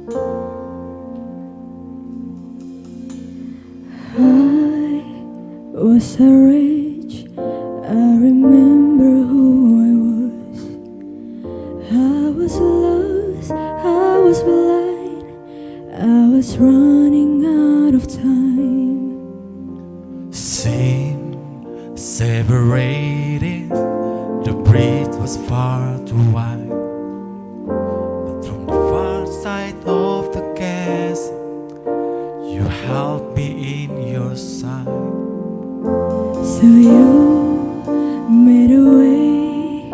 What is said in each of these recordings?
I was a rage. I remember who I was. I was lost, I was blind, I was running out of time. Sin separated, the bridge was far too wide. But from the far side of the chasm, you held me in your side. So you made a way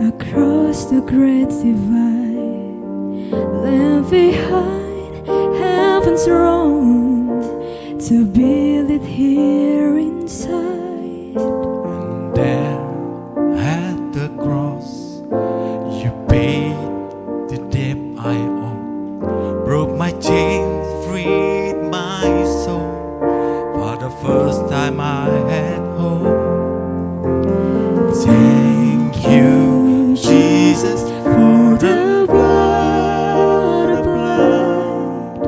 across the great divide, left behind heaven's throne to build it here inside. And there at the cross, you paid the debt I owe, broke my chains, freed my soul. For the first time I had hope. Thank you, Jesus, for the blood applied.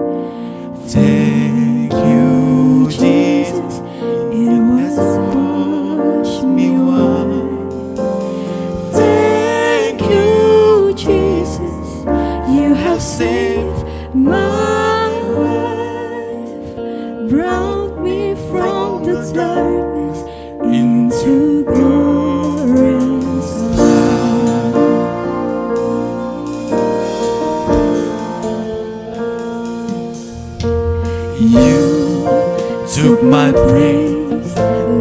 Thank you, Jesus, It was washed me white. Thank you, Jesus, you have saved my life, brought me from the darkness into glorious light. you took my praise,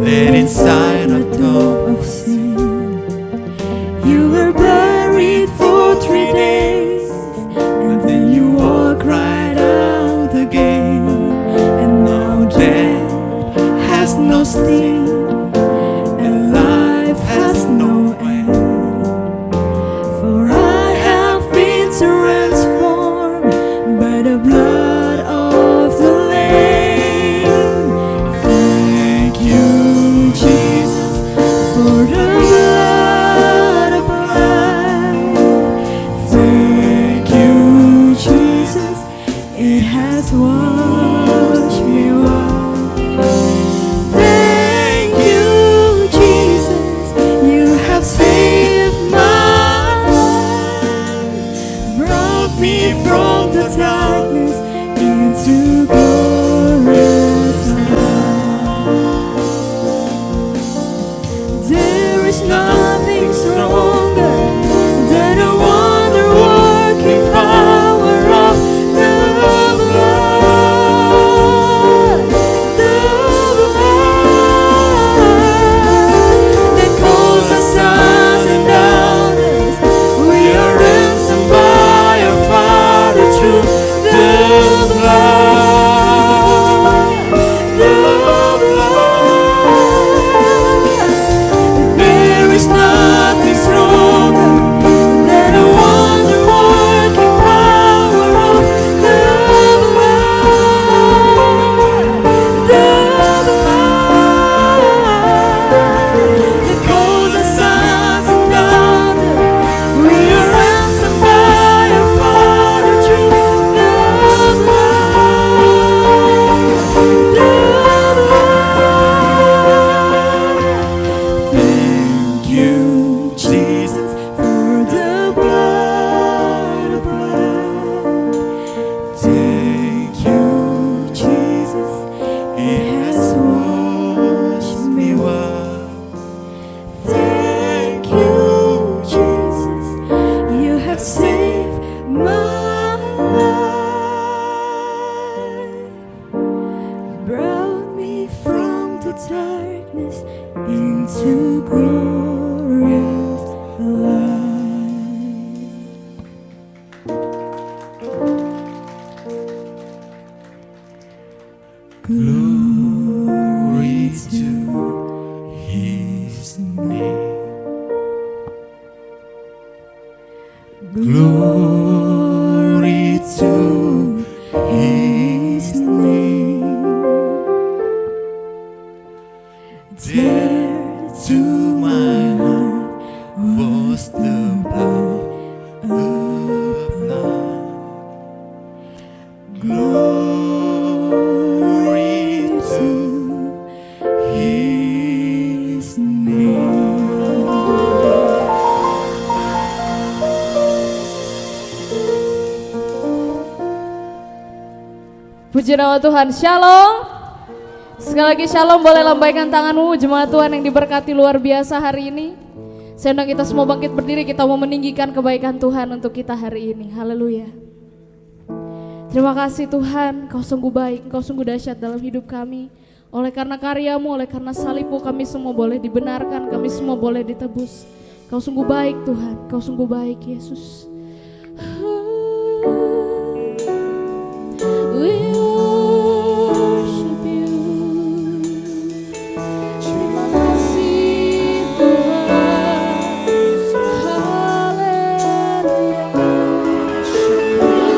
laid inside a tomb. of sin. You were buried for 3 days, and then you walk right out again. And now death has no sting, and life has no end. For I have been transformed by the blood of the Lamb. Thank you, Jesus, For the blood applied. Thank you, Jesus, it has washed me white. Thank you, Jesus, you have saved my life, brought me from the darkness into glorious light. There is nothing stronger than the wonder-working power of the blood, that calls us sons and daughters. We are ransomed by our Father through the blood, the blood. There is nothing stronger than the wonder-working power of the blood, the blood, that calls us sons and daughters. We are ransomed by our Father through the blood, the blood. Thank you, Jesus, for the blood applied. Thank you, Jesus, it has washed me white. Thank you, Jesus, you have saved my life, brought me from the darkness into glorious light. glory to His name. Glory to His name. Dear to my heart was the blood applied. Glory to His name. Puji nama Tuhan. Shalom. Sekali lagi shalom, boleh lambaikan tanganmu jemaat Tuhan yang diberkati luar biasa hari ini. Saya undang kita semua bangkit berdiri, kita mau meninggikan kebaikan Tuhan untuk kita hari ini. Haleluya. Terima kasih Tuhan, Kau sungguh baik, Kau sungguh dahsyat dalam hidup kami. Oleh karena karya-Mu, oleh karena salib-Mu, kami semua boleh dibenarkan, kami semua boleh ditebus. Kau sungguh baik Tuhan, Kau sungguh baik Yesus. We worship You. Terima kasih Tuhan. Haleluya. Terima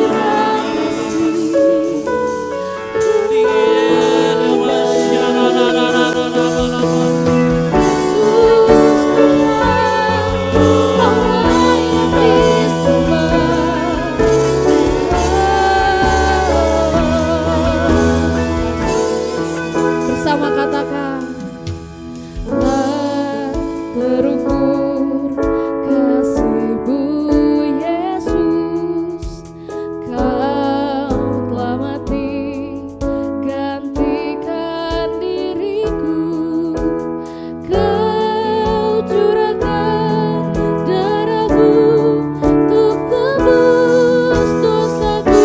bersama katakan, tak terukur kasih-Mu Yesus, Kau telah mati gantikan diriku, Kau curahkan darah-Mu untuk tebus dosaku.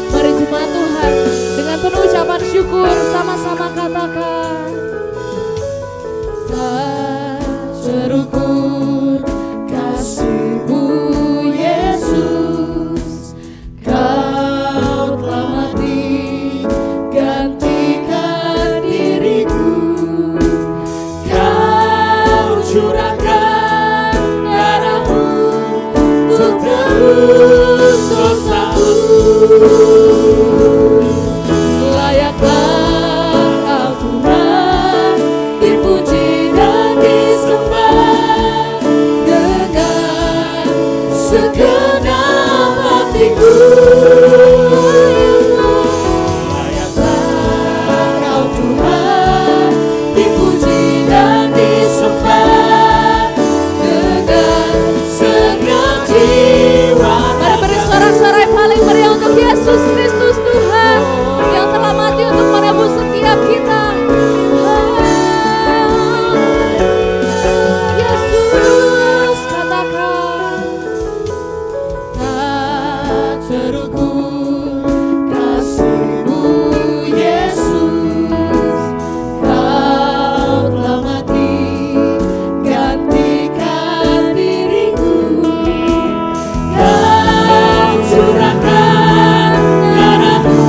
Mari jemaat Tuhan dengan penuh ucapan syukur sama-sama katakan, tak terukur kasih-Mu Yesus, Kau telah mati gantikan diriku, Kau curahkan darah-Mu untuk tebus dosaku. Layaklah Kau Tuhan dipuji dan disembah dengan segenap hatiku. Layaklah Kau Tuhan dipuji dan disembah dengan segenap jiwa. Mari beri sorak-sorai paling meriah untuk Yesus Kristus Tuhan yang telah mati untuk menebus setiap kita. Yesus, katakan, tak terukur kasih-Mu Yesus, Kau telah mati gantikan diriku, Kau curahkan darah-Mu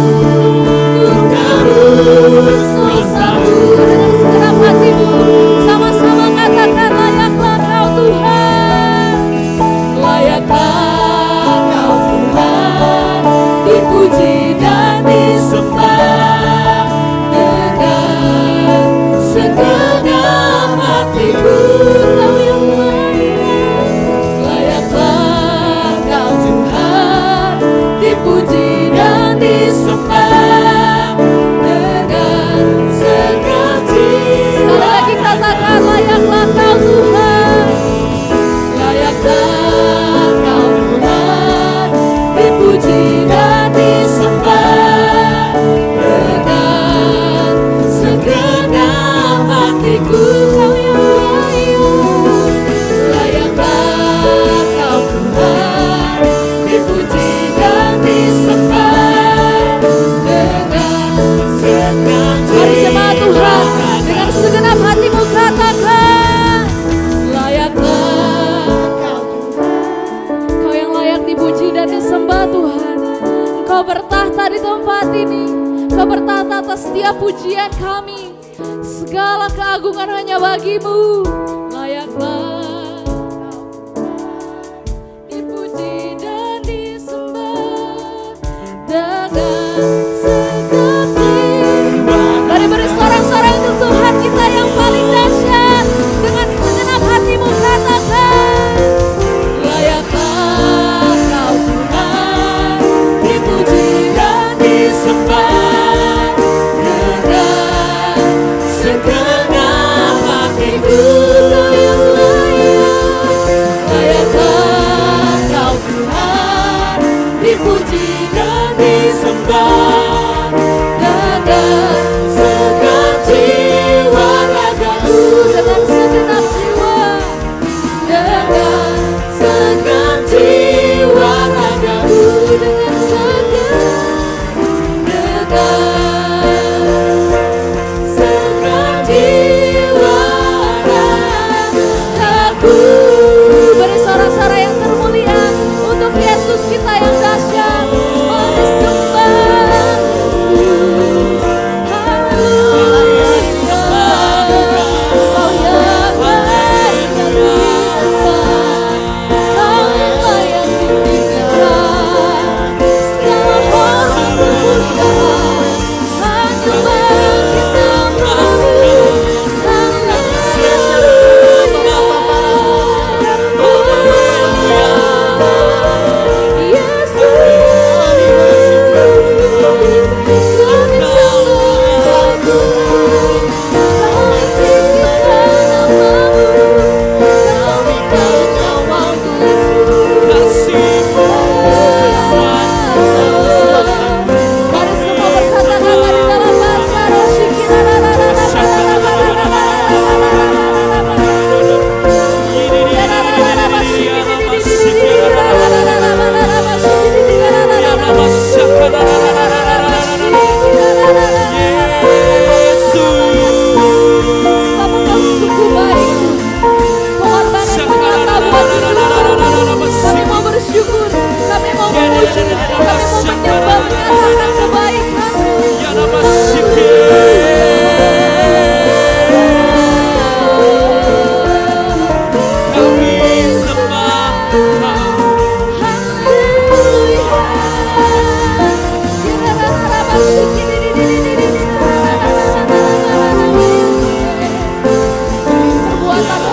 untuk tebus dosaku. Dengan segenap hatimu sama-sama katakan, layaklah Kau Tuhan, layaklah Kau Tuhan dipuji dan disembah dengan segenap hatiku. Kau yang layak, layaklah Kau Tuhan dipuji dan disembah dengan segenap jiwa. Sekali lagi katakan, layaklah Kau Tuhan, layaklah Kau Tuhan dipuji dan disembah dengan segenap hatiku. Kau yang layak, layaklah Kau Tuhan dipuji dan disembah dengan segenap jiwa. Mari jemaat Tuhan dengan segenap hatimu katakan, layaklah Kau Tuhan. Kau yang layak dipuji dan disembah Tuhan. Engkau bertahta di tempat ini, Kau bertahta atas setiap pujian kami. Segala keagungan hanya bagi-Mu. Layaklah Kau dipuji dan disembah dengan segenap jiwa. Mari beri sorak-sorai untuk Tuhan kita yang paling dahsyat dengan segenap hati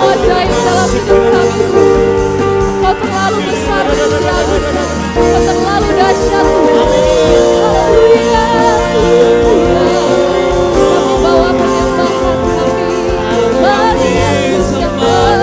ajaib dalam hidup kami Tuhan. Kau terlalu besar bagi kami. Kau terlalu dahsyat Tuhan. Haleluya, haleluya. Kami bawa penyembahan kami bagi Yesus yang baik.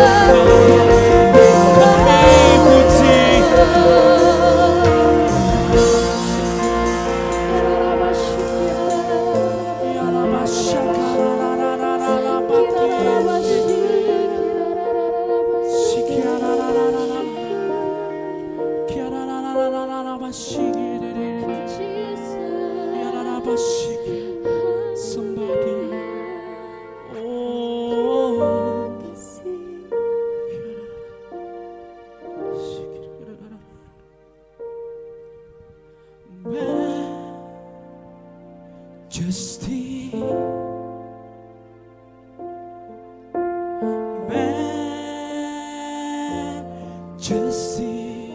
Somebody, oh, majesty, majesty,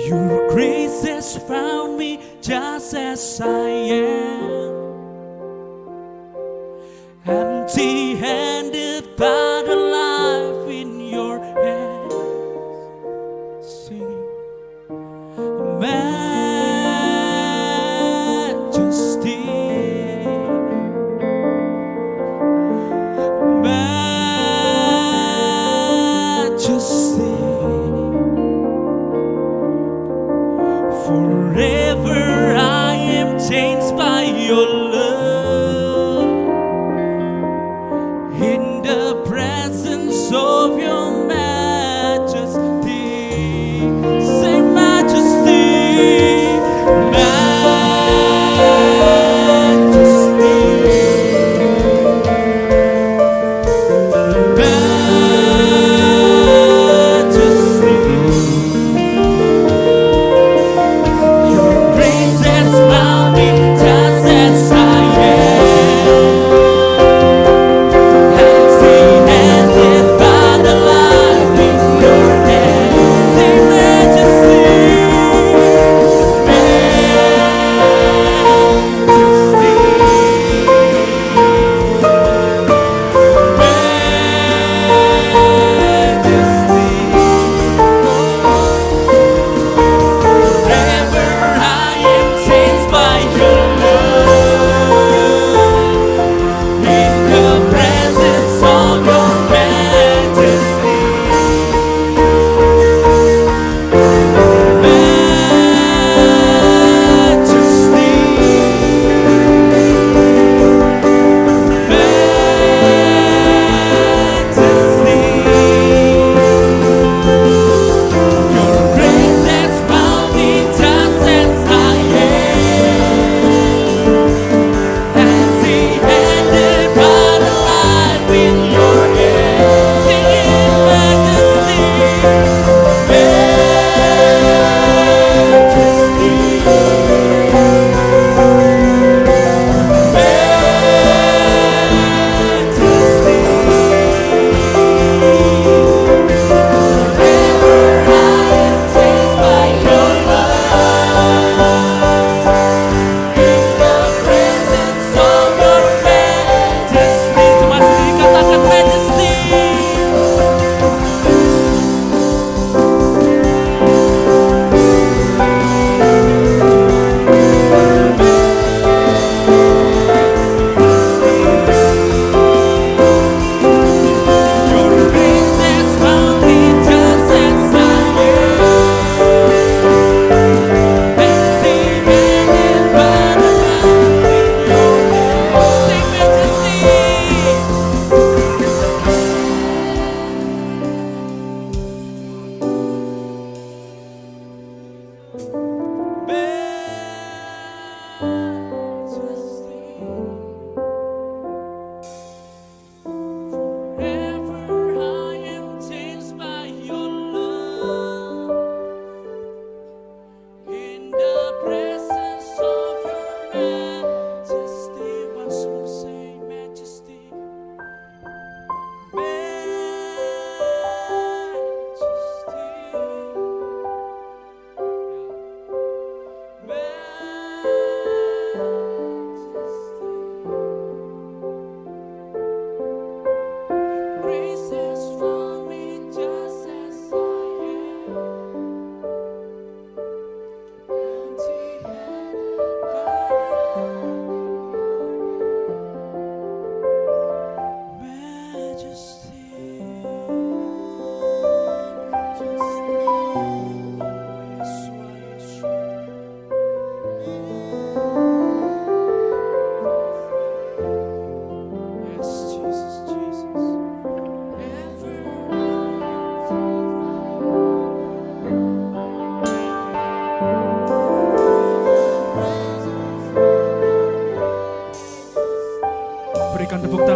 your grace has found me just as I am, empty-handed but alive in your hands, singing majesty, majesty. Forever I am changed by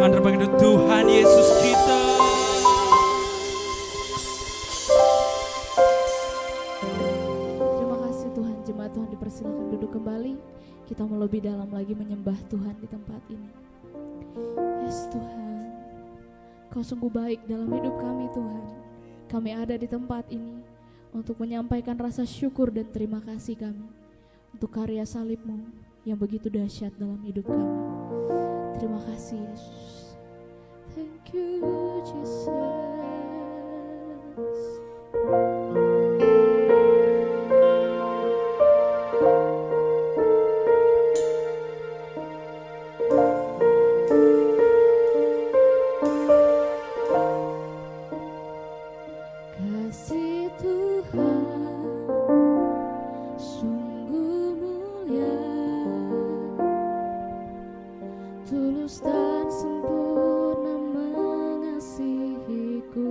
tangan terbaik untuk Tuhan Yesus kita. Terima kasih Tuhan, jemaat Tuhan dipersilakan duduk kembali. Kita mau lebih dalam lagi menyembah Tuhan di tempat ini. Yes Tuhan, Kau sungguh baik dalam hidup kami Tuhan. Kami ada di tempat ini untuk menyampaikan rasa syukur dan terima kasih kami untuk karya salib-Mu yang begitu dahsyat dalam hidup kami. Terima kasih Yesus. Thank you Jesus. Kasih Tuhan sungguh mulia, tulus dan sempurna mengasihiku.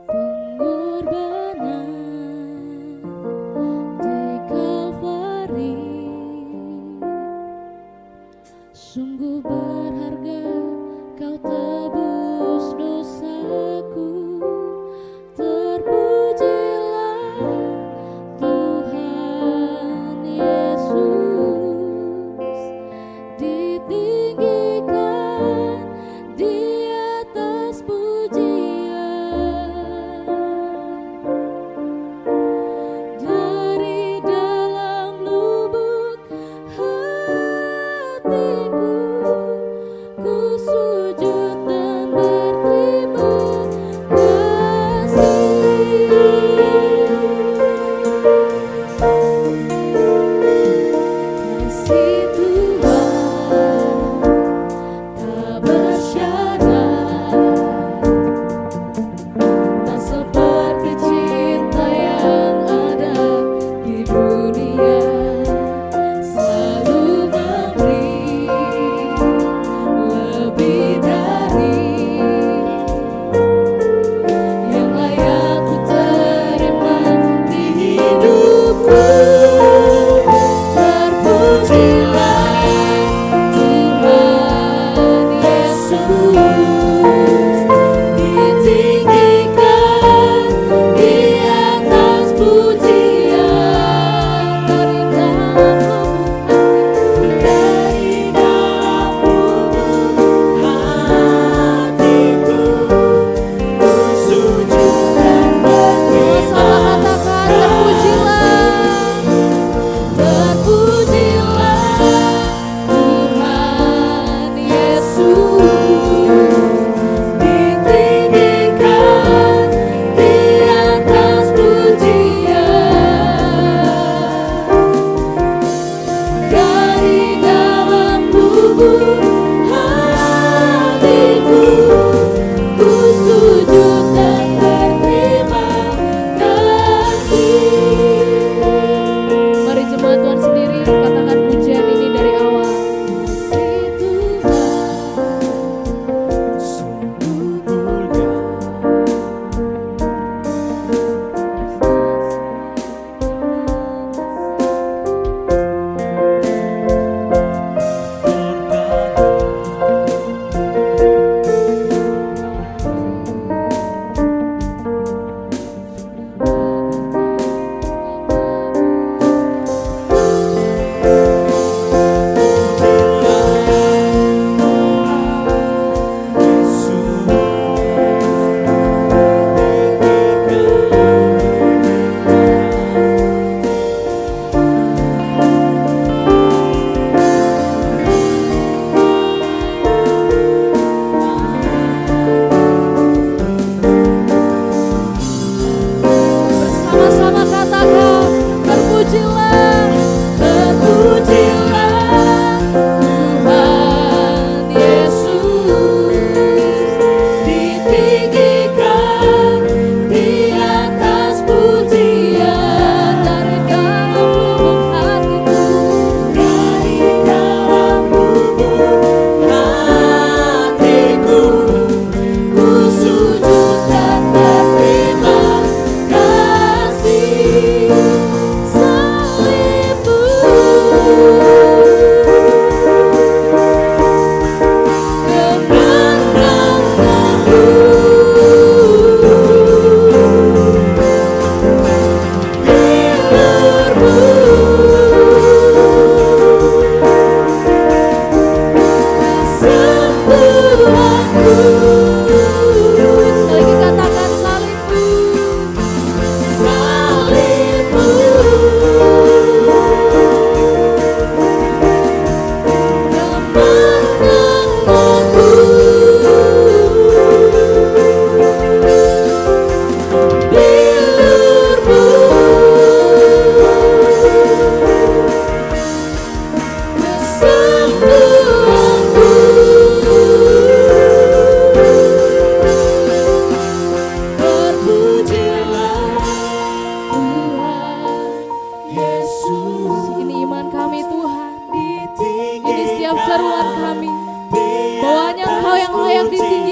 Pengorbanan di Kalvari sungguh berharga, Kau tebus dosaku. Terpujilah Tuhan Yesus, ditinggikan di atas pujian. Dari dalam lubuk hatiku ku sujud dan berterima kasih. Kasih Tuhan tak bersyarat, tak seperti cinta yang ada di dunia. Selalu memberi lebih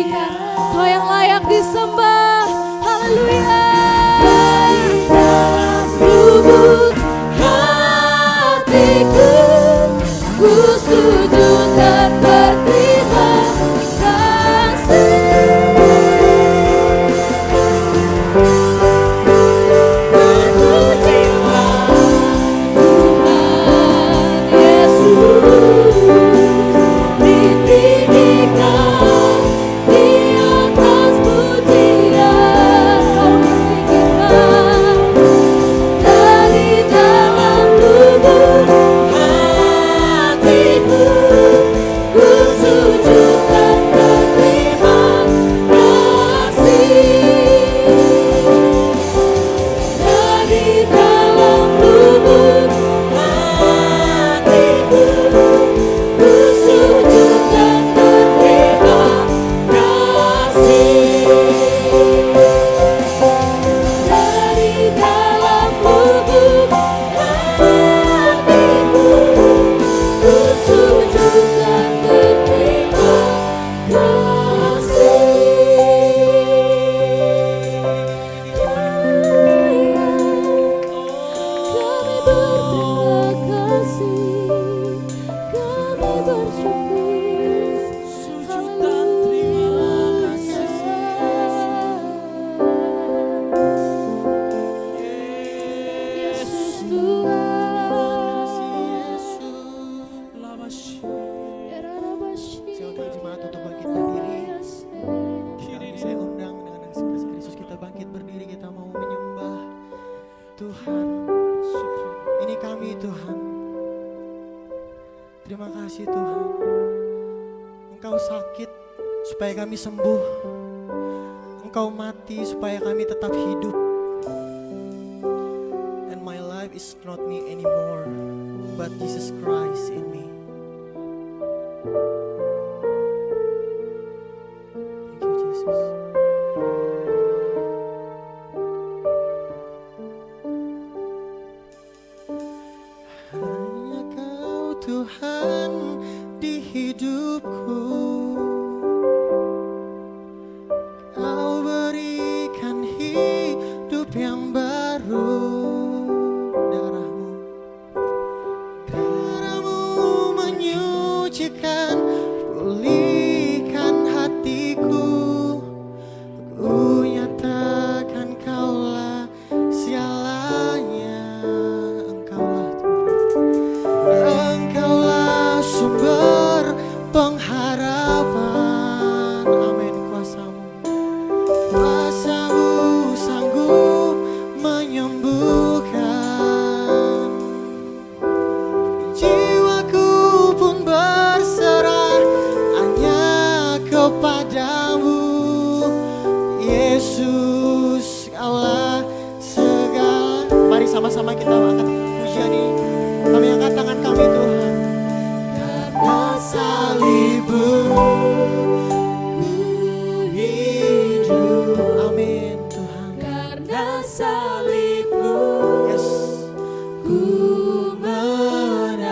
ditinggikan, Kau yang layak disembah. Haleluya. Lubuk hatiku, ku sujud dan berterima kasih. Terpujilah Tuhan Yesus, ditinggikan di atas pujian. Kau ditinggikan dari dalam lubuk hatiku, ku sujud dan berterima kasih. Dari dalam lubuk hatiku, ku sujud dan berterima kasih. Dari dalam lubuk hatiku, ku sujud dan berterima kasih. Kami berterima kasih, kami bersyukur. Sujud dan terima kasih. Yesus Tuhan. Labashi. Saya undang jemaat untuk bangkit berdiri. Saya undang dengan kasih Kristus kita bangkit berdiri. Kita mau menyembah Tuhan. Ini kami Tuhan. Terima kasih Tuhan. Engkau sakit supaya kami sembuh. Engkau mati supaya kami tetap hidup. And my life is not me anymore, but Jesus Christ in me. Thank you Jesus. Hanya Kau Tuhan di hidupku. Kau berikan hidup yang baru. Darah-Mu menyucikan, pulihkan hatiku. Ku nyatakan Kaulah sialanya. Engkaulah Tuhan, Engkaulah sumber pengharapan. Amin. Kuasa-Mu sanggup menyembuhkan. Jiwaku pun berserah hanya kepada-Mu. Yesus, Kaulah segala. Mari sama-sama kita angkat pujian ini. Kami angkat tangan kami Tuhan. Karena salib-Mu ku hidup. Amin Tuhan. Karena salib-Mu, Yes. ku menang.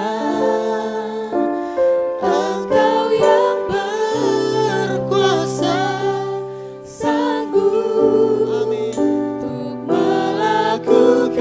Engkau yang Berkuasa. sanggup Amin. untuk melakukan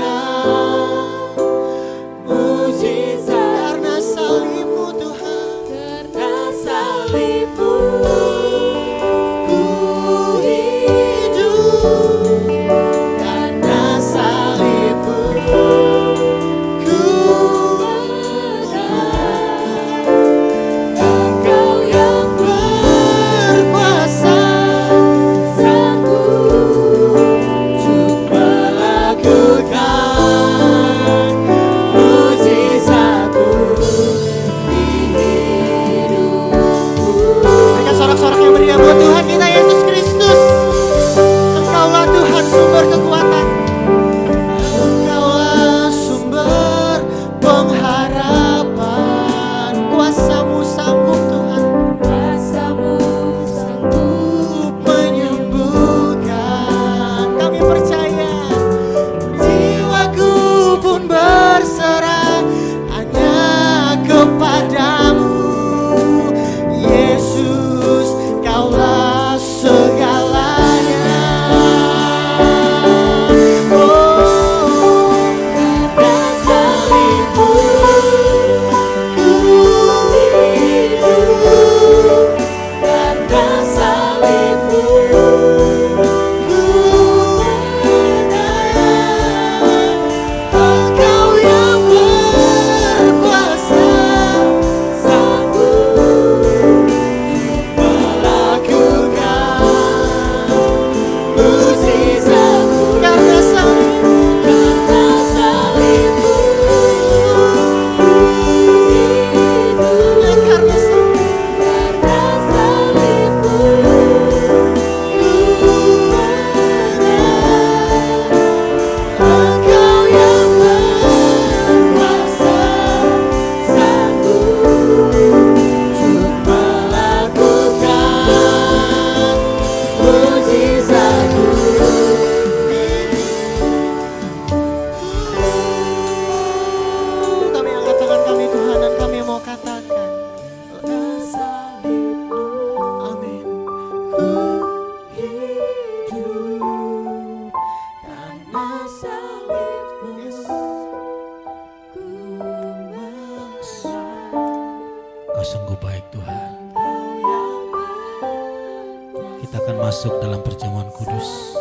Kita akan masuk dalam perjamuan kudus.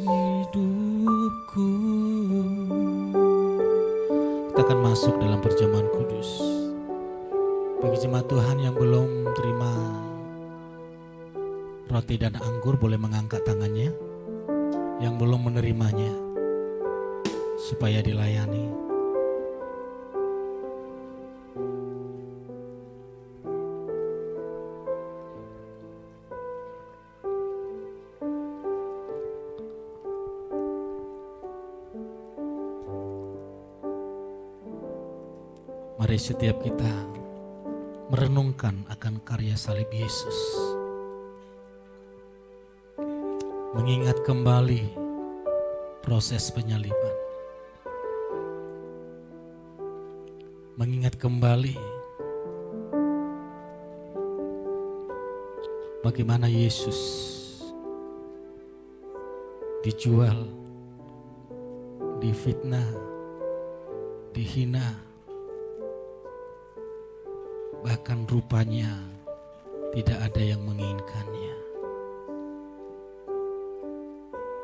Hidupku. Kita akan masuk dalam perjamuan kudus. Bagi jemaat Tuhan yang belum terima roti dan anggur boleh mengangkat tangannya. Yang belum menerimanya supaya dilayani. Mari setiap kita merenungkan akan karya salib Yesus. Mengingat kembali proses penyaliban. Mengingat kembali bagaimana Yesus dijual, difitnah, dihina, bahkan rupanya tidak ada yang menginginkannya.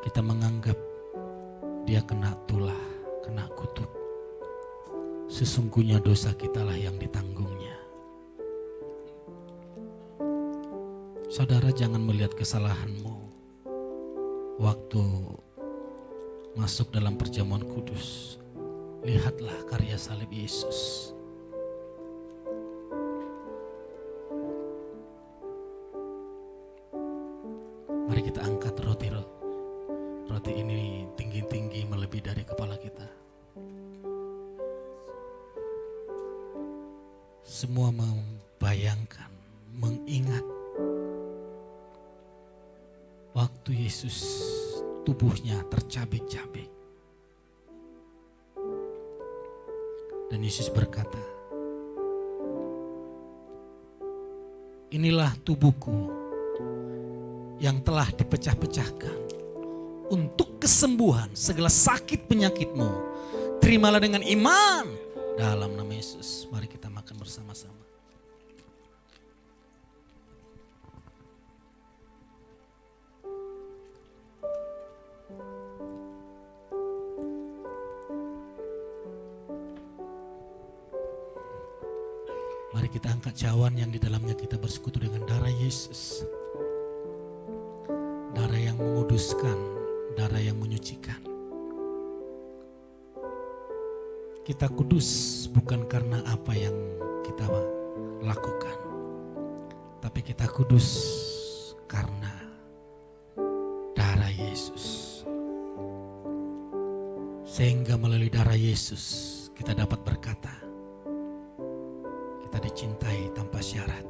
Kita menganggap dia kena tulah, kena kutuk. Sesungguhnya dosa kitalah yang ditanggungnya. Saudara, jangan melihat kesalahanmu waktu masuk dalam perjamuan kudus. Lihatlah karya salib Yesus. Mari kita angkat roti ini tinggi-tinggi melebihi dari kepala kita. Semua membayangkan, mengingat waktu Yesus tubuhnya tercabik-cabik. Dan Yesus berkata, inilah tubuhku yang telah dipecah-pecahkan untuk kesembuhan segala sakit penyakitmu. Terimalah dengan iman dalam nama Yesus. Mari kita makan bersama-sama. Mari kita angkat cawan yang di dalamnya kita bersekutu dengan darah Yesus. Darah yang menguduskan, darah yang menyucikan. Kita kudus bukan karena apa yang kita lakukan, tapi kita kudus karena darah Yesus. Sehingga melalui darah Yesus kita dapat berkata, kita dicintai tanpa syarat.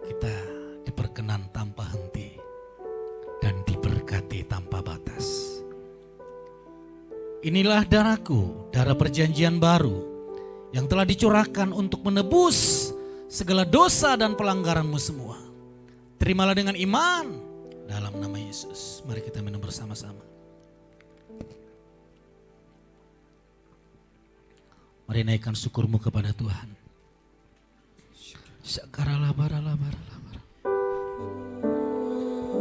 Kita diperkenan tanpa henti dan diberkati tanpa batas. Inilah darahku, darah perjanjian baru yang telah dicurahkan untuk menebus segala dosa dan pelanggaranmu semua. Terimalah dengan iman dalam nama Yesus. Mari kita minum bersama-sama. Mari naikkan syukurmu kepada Tuhan. Syakaralah baralah baralah baralah.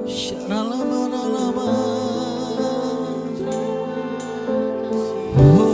Syaralah baralah baralah. Oh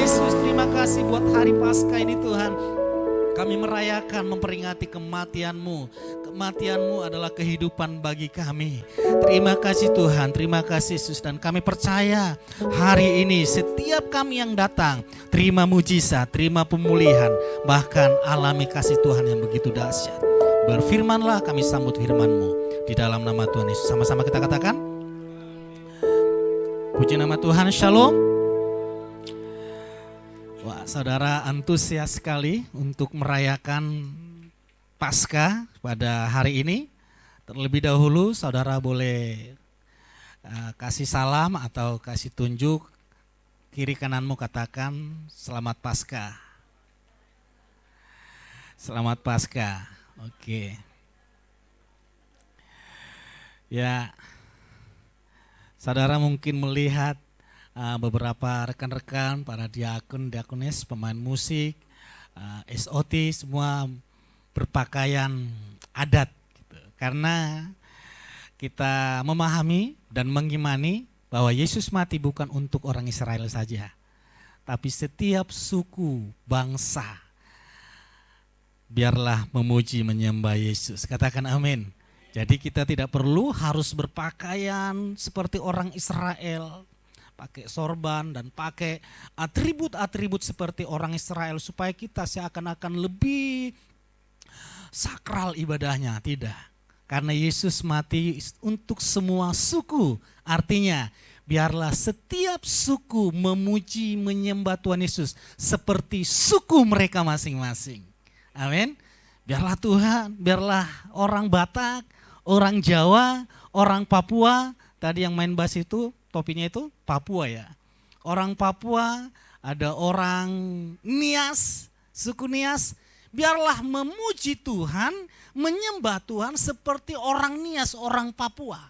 Yesus, terima kasih buat hari Paskah ini Tuhan. Kami merayakan, memperingati kematian-Mu. Kematian-Mu adalah kehidupan bagi kami. Terima kasih Tuhan, terima kasih Yesus. Dan kami percaya hari ini setiap kami yang datang, terima mujizat, terima pemulihan, bahkan alami kasih Tuhan yang begitu dahsyat. Berfirmanlah, kami sambut firman-Mu. Di dalam nama Tuhan Yesus, sama-sama kita katakan, puji nama Tuhan, shalom. Wah, saudara antusias sekali untuk merayakan Paskah pada hari ini. Terlebih dahulu saudara boleh kasih salam atau kasih tunjuk. Kiri kananmu katakan selamat Paskah. Selamat Paskah. Oke. Ya, saudara mungkin melihat beberapa rekan-rekan, para diakon, diakonis, pemain musik, SOT semua berpakaian adat gitu. Karena kita memahami dan mengimani bahwa Yesus mati bukan untuk orang Israel saja, tapi setiap suku, bangsa, biarlah memuji menyembah Yesus. Katakan amin. Jadi kita tidak perlu harus berpakaian seperti orang Israel, pakai sorban dan pakai atribut-atribut seperti orang Israel supaya kita seakan-akan lebih sakral ibadahnya. Tidak, karena Yesus mati untuk semua suku. Artinya biarlah setiap suku memuji menyembah Tuhan Yesus seperti suku mereka masing-masing. Amin. Biarlah Tuhan, biarlah orang Batak, orang Jawa, orang Papua, tadi yang main bass itu topinya itu Papua ya. Orang Papua, ada orang Nias, suku Nias. Biarlah memuji Tuhan, menyembah Tuhan seperti orang Nias, orang Papua.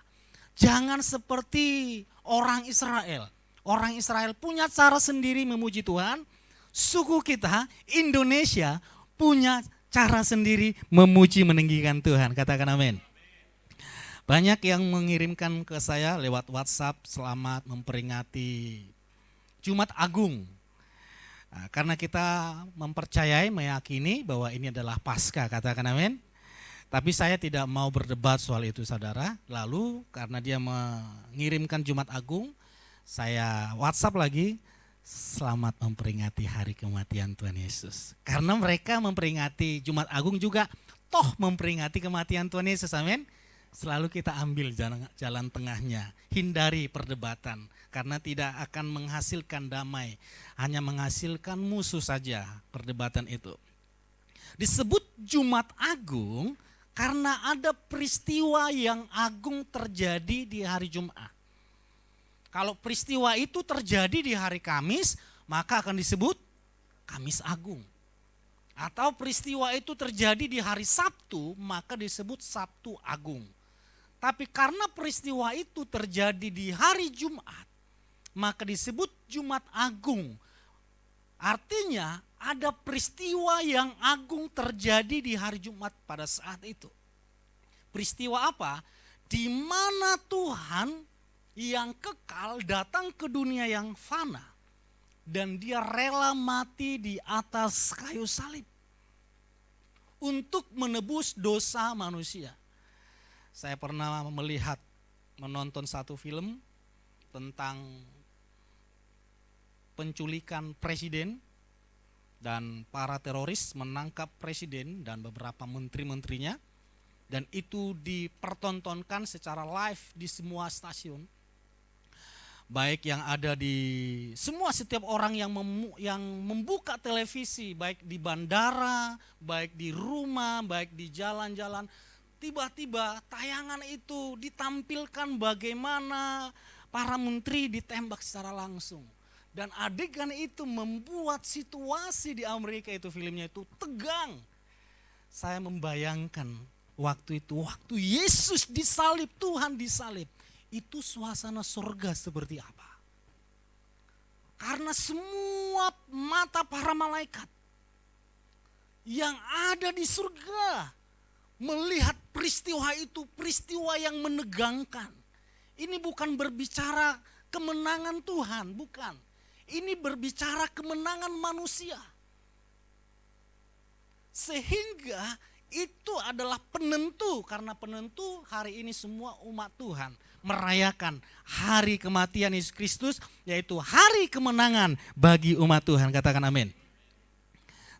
Jangan seperti orang Israel. Orang Israel punya cara sendiri memuji Tuhan. Suku kita, Indonesia, punya cara sendiri memuji meninggikan Tuhan. Katakan amin. Banyak yang mengirimkan ke saya lewat WhatsApp selamat memperingati Jumat Agung. Nah, karena kita mempercayai, meyakini bahwa ini adalah Paskah, katakan amin. Tapi saya tidak mau berdebat soal itu saudara. Lalu karena dia mengirimkan Jumat Agung, saya WhatsApp lagi, selamat memperingati hari kematian Tuhan Yesus. Karena mereka memperingati Jumat Agung juga toh memperingati kematian Tuhan Yesus, amin. Selalu kita ambil jalan tengahnya, hindari perdebatan karena tidak akan menghasilkan damai, hanya menghasilkan musuh saja perdebatan itu. Disebut Jumat Agung karena ada peristiwa yang agung terjadi di hari Jumat. Kalau peristiwa itu terjadi di hari Kamis, maka akan disebut Kamis Agung. Atau peristiwa itu terjadi di hari Sabtu, maka disebut Sabtu Agung. Tapi karena peristiwa itu terjadi di hari Jumat, maka disebut Jumat Agung. Artinya ada peristiwa yang agung terjadi di hari Jumat pada saat itu. Peristiwa apa? Di mana Tuhan yang kekal datang ke dunia yang fana. Dan dia rela mati di atas kayu salib. Untuk menebus dosa manusia. Saya pernah menonton satu film tentang penculikan presiden dan para teroris menangkap presiden dan beberapa menteri-menterinya, dan itu dipertontonkan secara live di semua stasiun. Baik yang ada di setiap orang yang membuka televisi, baik di bandara, baik di rumah, baik di jalan-jalan, tiba-tiba tayangan itu ditampilkan bagaimana para menteri ditembak secara langsung. Dan adegan itu membuat situasi di Amerika itu, filmnya itu tegang. Saya membayangkan waktu itu, waktu Yesus disalib, Tuhan disalib. Itu suasana surga seperti apa? Karena semua mata para malaikat yang ada di surga melihat peristiwa itu, peristiwa yang menegangkan. Ini bukan berbicara kemenangan Tuhan, bukan. ini berbicara kemenangan manusia. Sehingga itu adalah penentu, karena penentu hari ini semua umat Tuhan merayakan hari kematian Yesus Kristus, yaitu hari kemenangan bagi umat Tuhan. Katakan amin.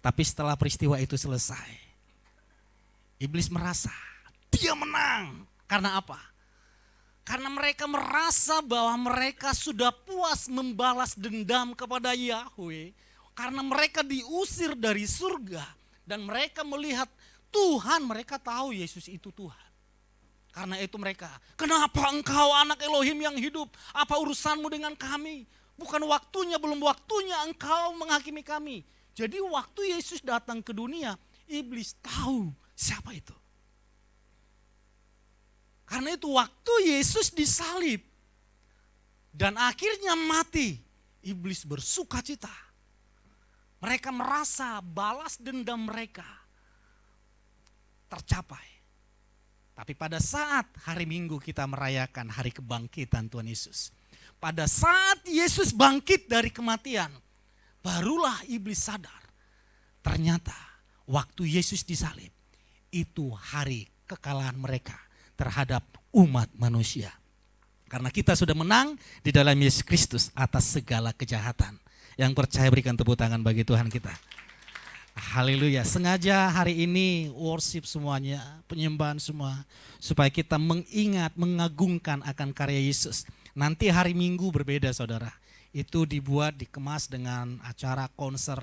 Tapi setelah peristiwa itu selesai, iblis merasa dia menang. Karena apa? Karena mereka merasa bahwa mereka sudah puas membalas dendam kepada Yahweh. Karena mereka diusir dari surga. Dan mereka melihat Tuhan, mereka tahu Yesus itu Tuhan. Karena itu mereka, kenapa engkau anak Elohim yang hidup? Apa urusanmu dengan kami? Bukan waktunya, belum waktunya engkau menghakimi kami. Jadi waktu Yesus datang ke dunia, iblis tahu siapa itu. Karena itu waktu Yesus disalib dan akhirnya mati, iblis bersukacita. Mereka merasa balas dendam mereka tercapai. Tapi pada saat hari Minggu kita merayakan hari kebangkitan Tuhan Yesus. Pada saat Yesus bangkit dari kematian, barulah iblis sadar. Ternyata waktu Yesus disalib, itu hari kekalahan mereka terhadap umat manusia. Karena kita sudah menang di dalam Yesus Kristus atas segala kejahatan. Yang percaya berikan tepuk tangan bagi Tuhan kita. Haleluya. Sengaja hari ini worship semuanya, penyembahan semua, supaya kita mengingat, mengagungkan akan karya Yesus. Nanti hari Minggu berbeda saudara. Itu dibuat, dikemas dengan acara konser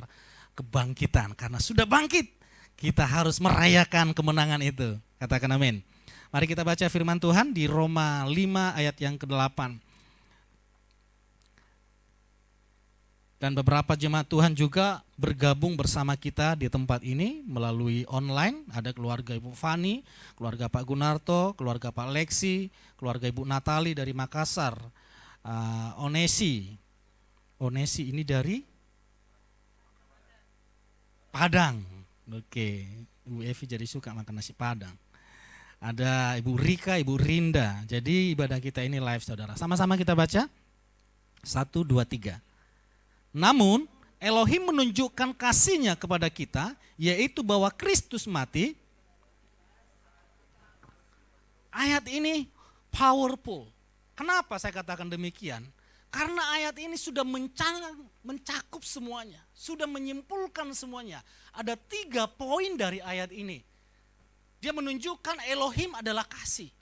kebangkitan. Karena sudah bangkit, kita harus merayakan kemenangan itu. Katakan amin. Mari kita baca firman Tuhan di Roma 5 ayat yang ke-8. Dan beberapa jemaat Tuhan juga bergabung bersama kita di tempat ini melalui online. Ada keluarga Ibu Fani, keluarga Pak Gunarto, keluarga Pak Lexi, keluarga Ibu Natali dari Makassar, Onesi ini dari Padang. Oke, Ibu Evi jadi suka makan nasi Padang. Ada Ibu Rika, Ibu Rinda. Jadi ibadah kita ini live saudara. Sama-sama kita baca. 1, 2, 3. Namun Elohim menunjukkan kasih-Nya kepada kita, yaitu bahwa Kristus mati. Ayat ini powerful. Kenapa saya katakan demikian? Karena ayat ini sudah mencakup semuanya, sudah menyimpulkan semuanya. Ada 3 poin dari ayat ini. Dia menunjukkan Elohim adalah kasih.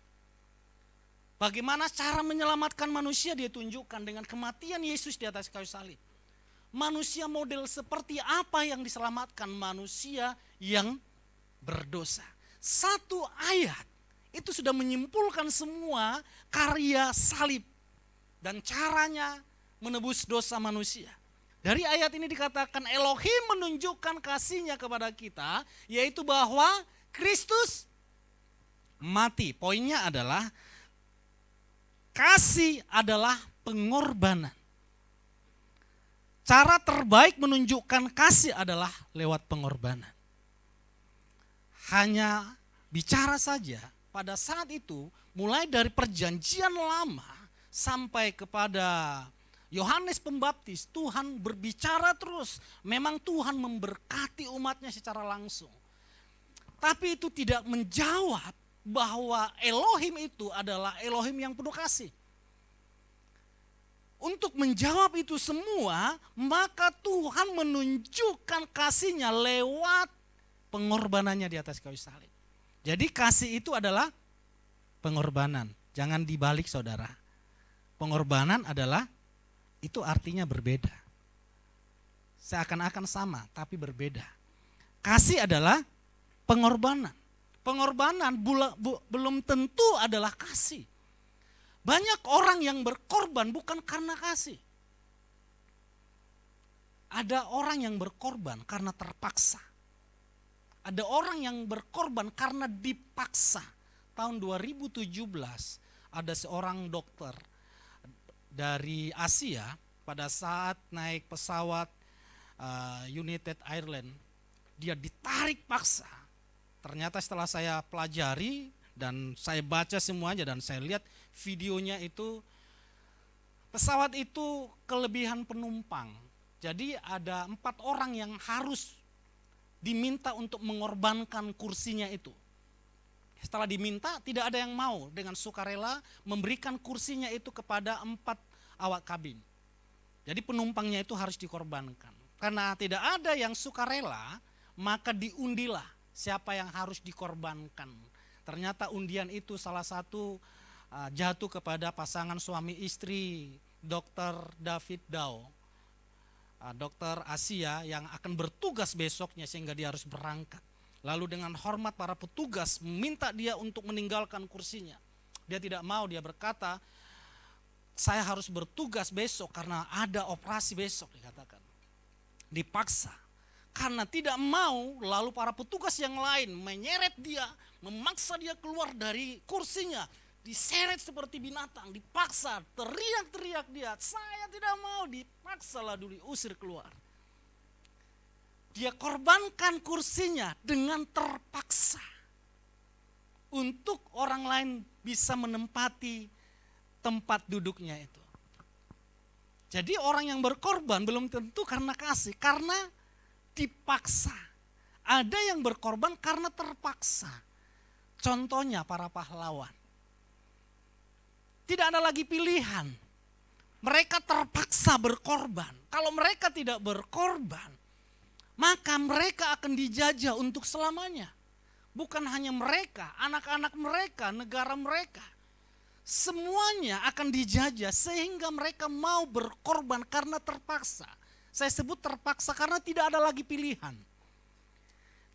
Bagaimana cara menyelamatkan manusia dia tunjukkan dengan kematian Yesus di atas kayu salib. Manusia model seperti apa yang diselamatkan? Manusia yang berdosa. 1 ayat itu sudah menyimpulkan semua karya salib dan caranya menebus dosa manusia. Dari ayat ini dikatakan Elohim menunjukkan kasih-Nya kepada kita, yaitu bahwa Kristus mati. Poinnya adalah kasih adalah pengorbanan. Cara terbaik menunjukkan kasih adalah lewat pengorbanan. Hanya bicara saja pada saat itu, mulai dari perjanjian lama sampai kepada Yohanes Pembaptis, Tuhan berbicara terus. Memang Tuhan memberkati umatnya secara langsung. Tapi itu tidak menjawab bahwa Elohim itu adalah Elohim yang penuh kasih. Untuk menjawab itu semua, maka Tuhan menunjukkan kasih-Nya lewat pengorbanannya di atas kayu salib. Jadi kasih itu adalah pengorbanan. Jangan dibalik saudara. Pengorbanan adalah, itu artinya berbeda. Seakan-akan sama, tapi berbeda. Kasih adalah pengorbanan. Pengorbanan belum tentu adalah kasih. Banyak orang yang berkorban bukan karena kasih. Ada orang yang berkorban karena terpaksa. Ada orang yang berkorban karena dipaksa. Tahun 2017 ada seorang dokter dari Asia pada saat naik pesawat United Airlines. Dia ditarik paksa. Ternyata setelah saya pelajari dan saya baca semuanya dan saya lihat videonya itu Pesawat itu kelebihan penumpang. Jadi ada 4 orang yang harus diminta untuk mengorbankan kursinya itu. Setelah diminta, tidak ada yang mau dengan sukarela memberikan kursinya itu kepada 4 awak kabin. Jadi penumpangnya itu harus dikorbankan. Karena tidak ada yang sukarela, maka diundilah siapa yang harus dikorbankan. Ternyata undian itu salah satu jatuh kepada pasangan suami istri Dr. David Dow. Dokter Asia yang akan bertugas besoknya sehingga dia harus berangkat. Lalu dengan hormat para petugas meminta dia untuk meninggalkan kursinya. Dia tidak mau, dia berkata, saya harus bertugas besok karena ada operasi besok, dikatakan. Dipaksa. Karena tidak mau, lalu para petugas yang lain menyeret dia, memaksa dia keluar dari kursinya. Diseret seperti binatang, dipaksa, teriak-teriak dia, saya tidak mau, dipaksa lalu diusir keluar. Dia korbankan kursinya dengan terpaksa untuk orang lain bisa menempati tempat duduknya itu. Jadi orang yang berkorban belum tentu karena kasih, karena dipaksa. Ada yang berkorban karena terpaksa. Contohnya para pahlawan. Tidak ada lagi pilihan. Mereka terpaksa berkorban. Kalau mereka tidak berkorban, maka mereka akan dijajah untuk selamanya. Bukan hanya mereka, anak-anak mereka, negara mereka. Semuanya akan dijajah sehingga mereka mau berkorban karena terpaksa. Saya sebut terpaksa karena tidak ada lagi pilihan.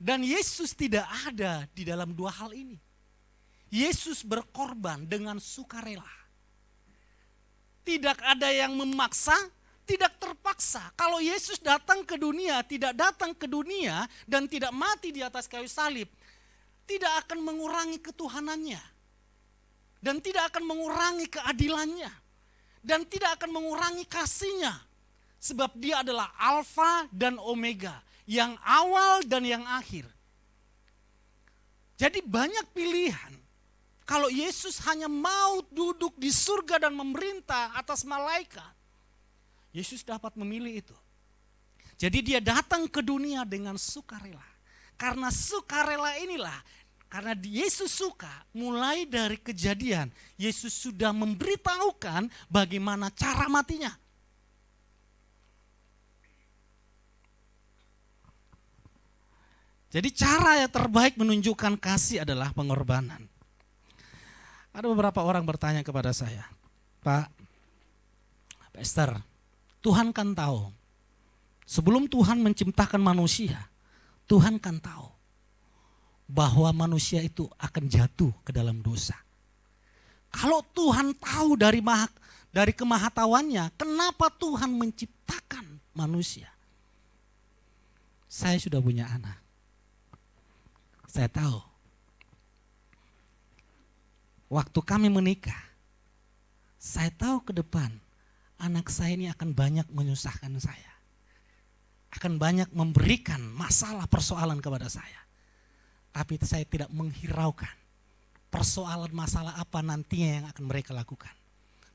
Dan Yesus tidak ada di dalam 2 hal ini. Yesus berkorban dengan sukarela. Tidak ada yang memaksa, tidak terpaksa. Kalau Yesus datang ke dunia, tidak datang ke dunia dan tidak mati di atas kayu salib, tidak akan mengurangi ketuhanannya. Dan tidak akan mengurangi keadilannya. Dan tidak akan mengurangi kasihnya. Sebab dia adalah Alfa dan Omega, yang awal dan yang akhir. Jadi banyak pilihan. Kalau Yesus hanya mau duduk di surga dan memerintah atas malaikat, Yesus dapat memilih itu. Jadi dia datang ke dunia dengan sukarela. Karena sukarela inilah, karena Yesus suka, mulai dari Kejadian, Yesus sudah memberitahukan bagaimana cara matinya. Jadi cara yang terbaik menunjukkan kasih adalah pengorbanan. Ada beberapa orang bertanya kepada saya, Pak Pastor, Tuhan kan tahu, sebelum Tuhan menciptakan manusia, Tuhan kan tahu bahwa manusia itu akan jatuh ke dalam dosa. Kalau Tuhan tahu dari kemahatauannya, kenapa Tuhan menciptakan manusia? Saya sudah punya anak. Saya tahu. Waktu kami menikah, saya tahu ke depan anak saya ini akan banyak menyusahkan saya. Akan banyak memberikan masalah persoalan kepada saya. Tapi saya tidak menghiraukan persoalan masalah apa nantinya yang akan mereka lakukan.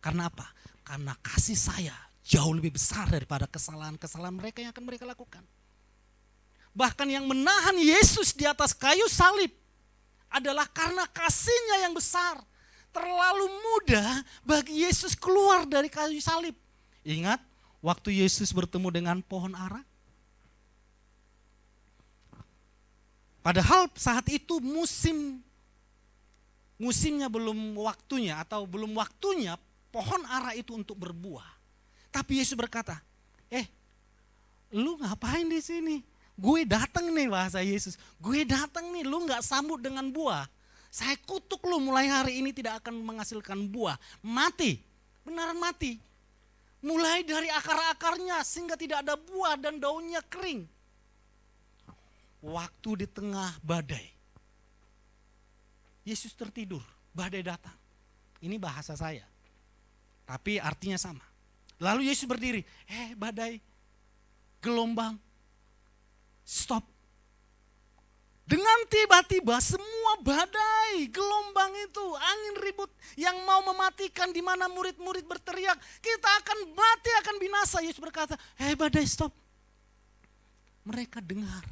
Karena apa? Karena kasih saya jauh lebih besar daripada kesalahan-kesalahan mereka yang akan mereka lakukan. Bahkan yang menahan Yesus di atas kayu salib adalah karena kasihnya yang besar. Terlalu mudah bagi Yesus keluar dari kayu salib. Ingat waktu Yesus bertemu dengan pohon ara? Padahal saat itu musimnya belum waktunya atau belum waktunya pohon ara itu untuk berbuah. Tapi Yesus berkata, lu ngapain di sini? Gue datang nih, bahasa Yesus. Gue datang nih, lu gak sambut dengan buah. Saya kutuk lu mulai hari ini tidak akan menghasilkan buah. Mati, benaran mati. Mulai dari akar-akarnya sehingga tidak ada buah dan daunnya kering. Waktu di tengah badai, Yesus tertidur, badai datang. Ini bahasa saya, tapi artinya sama. Lalu Yesus berdiri, badai, gelombang, stop. Dengan tiba-tiba semua badai, gelombang itu, angin ribut yang mau mematikan, di mana murid-murid berteriak, kita akan mati, akan binasa. Yesus berkata, hei badai, stop. Mereka dengar.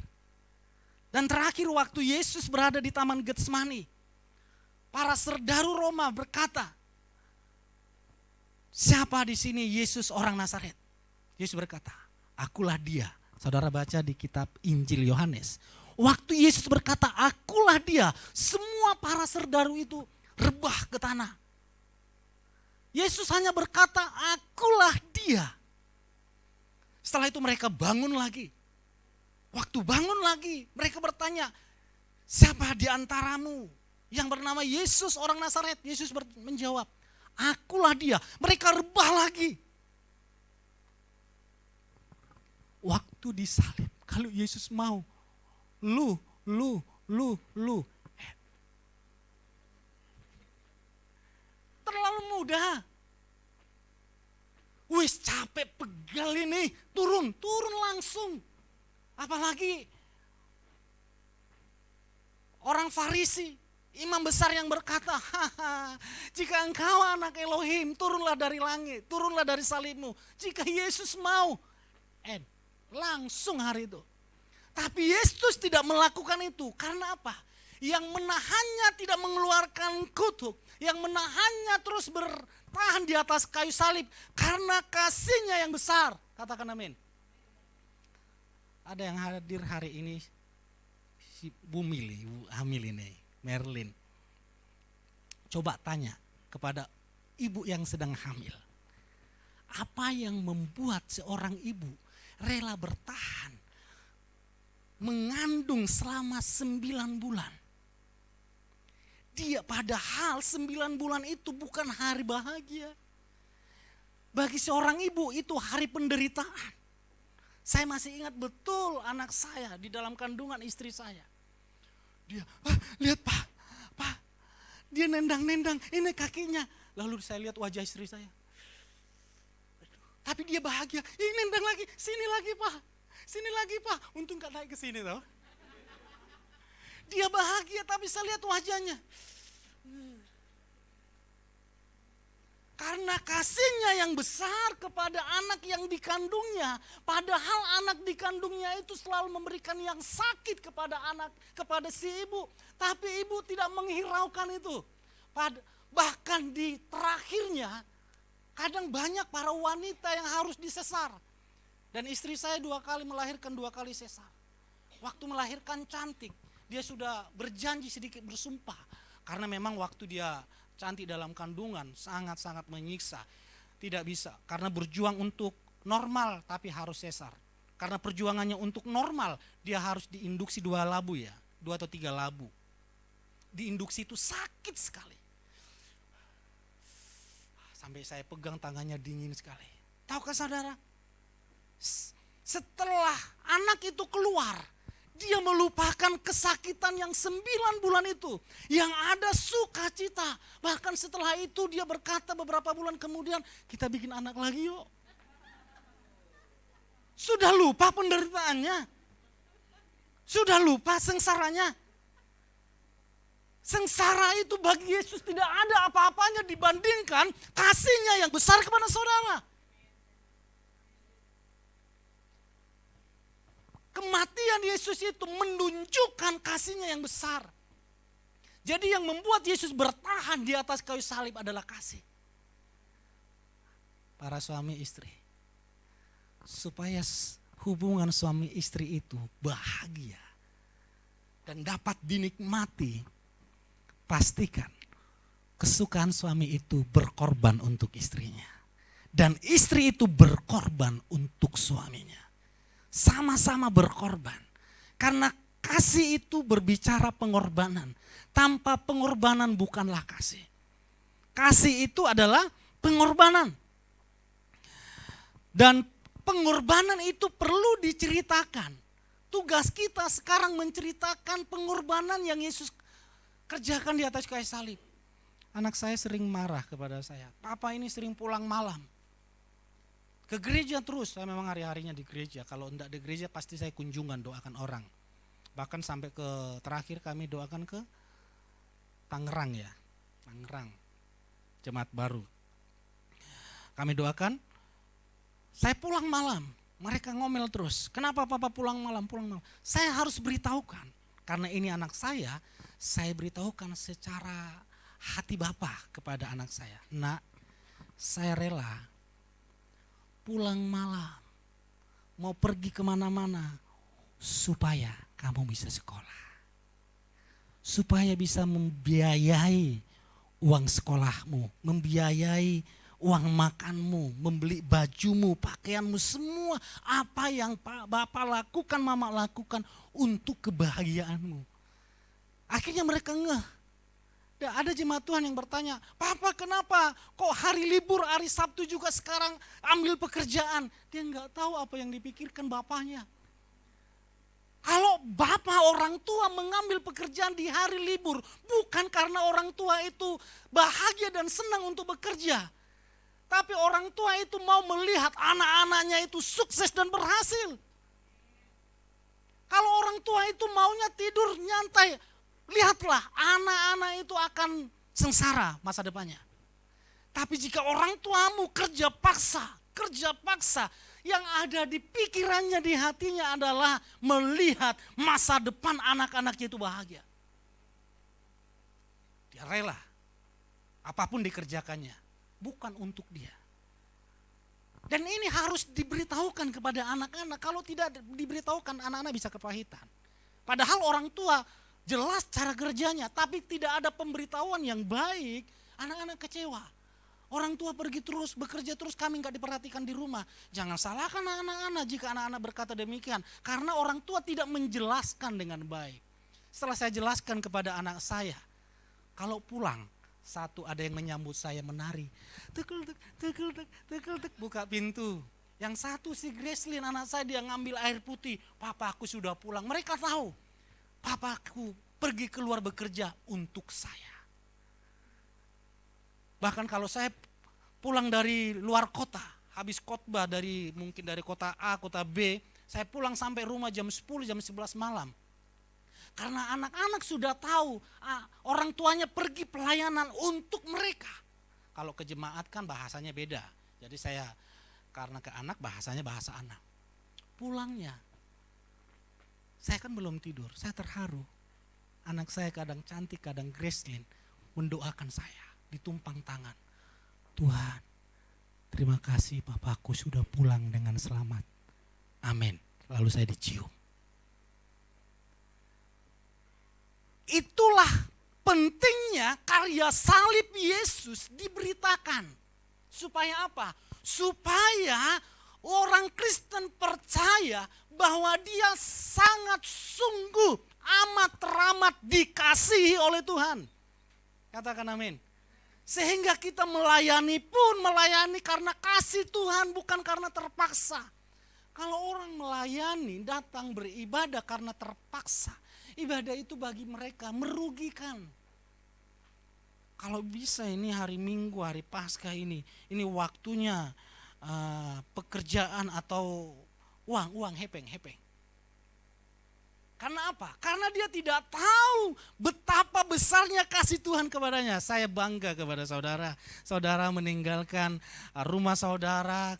Dan terakhir waktu Yesus berada di Taman Getsemani, para serdaru Roma berkata, siapa di sini Yesus orang Nazaret? Yesus berkata, akulah dia. Saudara baca di kitab Injil Yohanes. Waktu Yesus berkata, akulah dia, semua para serdaru itu rebah ke tanah. Yesus hanya berkata, akulah dia. Setelah itu mereka bangun lagi. Waktu bangun lagi, mereka bertanya, siapa di antaramu yang bernama Yesus orang Nazaret? Yesus menjawab, akulah dia. Mereka rebah lagi. Waktu disalib, kalau Yesus mau, lu. Terlalu mudah. Wis capek pegal ini, turun langsung. Apalagi orang Farisi, imam besar yang berkata, jika engkau anak Elohim, turunlah dari langit, turunlah dari salibmu. Jika Yesus mau, langsung hari itu. Tapi Yesus tidak melakukan itu. Karena apa? Yang menahannya tidak mengeluarkan kutuk. Yang menahannya terus bertahan di atas kayu salib. Karena kasihnya yang besar. Katakan amin. Ada yang hadir hari ini, si Bu Hamil ini, Merlin. Coba tanya kepada ibu yang sedang hamil. Apa yang membuat seorang ibu rela bertahan mengandung selama 9 bulan. Dia padahal 9 bulan itu bukan hari bahagia. Bagi seorang ibu itu hari penderitaan. Saya masih ingat betul anak saya di dalam kandungan istri saya. Dia, lihat pak, dia nendang-nendang, ini kakinya. Lalu saya lihat wajah istri saya. Tapi dia bahagia, ini nendang lagi, sini lagi pak. Sini lagi pak, untung gak naik ke sini tau. Dia bahagia tapi saya lihat wajahnya. Karena kasihnya yang besar kepada anak yang dikandungnya. Padahal anak dikandungnya itu selalu memberikan yang sakit kepada anak, kepada si ibu. Tapi ibu tidak menghiraukan itu. Bahkan di terakhirnya, kadang banyak para wanita yang harus disesar. Dan istri saya 2 kali melahirkan, 2 kali sesar. Waktu melahirkan cantik, dia sudah berjanji sedikit bersumpah. Karena memang waktu dia cantik dalam kandungan sangat-sangat menyiksa. Tidak bisa, karena berjuang untuk normal tapi harus sesar. Karena perjuangannya untuk normal, dia harus diinduksi 2 labu ya, 2 atau 3 labu. Diinduksi itu sakit sekali. Sampai saya pegang tangannya dingin sekali. Tahukah saudara? Setelah anak itu keluar, dia melupakan kesakitan yang 9 bulan itu. Yang ada sukacita. Bahkan setelah itu dia berkata beberapa bulan kemudian, kita bikin anak lagi yuk. Sudah lupa penderitaannya. Sudah lupa sengsaranya. Sengsara itu bagi Yesus tidak ada apa-apanya dibandingkan kasihnya yang besar kepada saudara. Kematian Yesus itu menunjukkan kasihnya yang besar. Jadi yang membuat Yesus bertahan di atas kayu salib adalah kasih. Para suami istri, supaya hubungan suami istri itu bahagia dan dapat dinikmati, pastikan kesukaan suami itu berkorban untuk istrinya. Dan istri itu berkorban untuk suaminya. Sama-sama berkorban. Karena kasih itu berbicara pengorbanan. Tanpa pengorbanan bukanlah kasih. Kasih itu adalah pengorbanan. Dan pengorbanan itu perlu diceritakan. Tugas kita sekarang menceritakan pengorbanan yang Yesus kerjakan di atas kayu salib. Anak saya sering marah kepada saya. Papa ini sering pulang malam. Ke gereja terus, saya memang hari-harinya di gereja. Kalau enggak di gereja pasti saya kunjungan doakan orang. Bahkan sampai ke terakhir kami doakan ke Tangerang ya, Tangerang, jemaat baru. Kami doakan, saya pulang malam, mereka ngomel terus, kenapa papa pulang malam? Saya harus beritahukan, karena ini anak saya beritahukan secara hati bapak kepada anak saya. Nak, saya rela pulang malam, mau pergi kemana-mana, supaya kamu bisa sekolah. Supaya bisa membiayai uang sekolahmu, membiayai uang makanmu, membeli bajumu, pakaianmu, semua apa yang Bapak lakukan, Mama lakukan untuk kebahagiaanmu. Akhirnya mereka ngeh. Dan ada jemaat Tuhan yang bertanya, Papa kenapa kok hari libur, hari Sabtu juga sekarang ambil pekerjaan? Dia nggak tahu apa yang dipikirkan bapaknya. Kalau bapak orang tua mengambil pekerjaan di hari libur, bukan karena orang tua itu bahagia dan senang untuk bekerja. Tapi orang tua itu mau melihat anak-anaknya itu sukses dan berhasil. Kalau orang tua itu maunya tidur nyantai, lihatlah anak-anak itu akan sengsara masa depannya. Tapi jika orang tuamu kerja paksa, yang ada di pikirannya, di hatinya adalah melihat masa depan anak-anaknya itu bahagia. Dia rela, apapun dikerjakannya, bukan untuk dia. Dan ini harus diberitahukan kepada anak-anak, kalau tidak diberitahukan anak-anak bisa kepahitan. Padahal orang tua jelas cara kerjanya, tapi tidak ada pemberitahuan yang baik, anak-anak kecewa. Orang tua pergi terus, bekerja terus, kami nggak diperhatikan di rumah. Jangan salahkan anak-anak jika anak-anak berkata demikian. Karena orang tua tidak menjelaskan dengan baik. Setelah saya jelaskan kepada anak saya, kalau pulang, satu ada yang menyambut saya menari. Tekel, buka pintu. Yang satu si Gracelyn, anak saya, dia ngambil air putih. Papaku sudah pulang. Mereka tahu, papaku pergi keluar bekerja untuk saya. Bahkan kalau saya pulang dari luar kota, habis khotbah mungkin dari kota A, kota B, saya pulang sampai rumah jam 10, jam 11 malam. Karena anak-anak sudah tahu orang tuanya pergi pelayanan untuk mereka. Kalau ke jemaat kan bahasanya beda. Jadi saya karena ke anak bahasanya bahasa anak. Pulangnya, saya kan belum tidur, saya terharu. Anak saya kadang cantik, kadang Gracelyn mendoakan saya. Ditumpang tangan. Tuhan, terima kasih papaku sudah pulang dengan selamat. Amin. Lalu saya dicium. Itulah pentingnya karya salib Yesus diberitakan. Supaya apa? Supaya orang Kristen percaya bahwa dia sangat sungguh amat teramat dikasihi oleh Tuhan. Katakan amin. Sehingga kita melayani karena kasih Tuhan, bukan karena terpaksa. Kalau orang melayani, datang beribadah karena terpaksa, ibadah itu bagi mereka merugikan. Kalau bisa ini hari Minggu, hari Paskah ini waktunya pekerjaan atau uang hepeng. Karena apa? Karena dia tidak tahu betapa besarnya kasih Tuhan kepadanya. Saya bangga kepada saudara. Saudara meninggalkan rumah saudara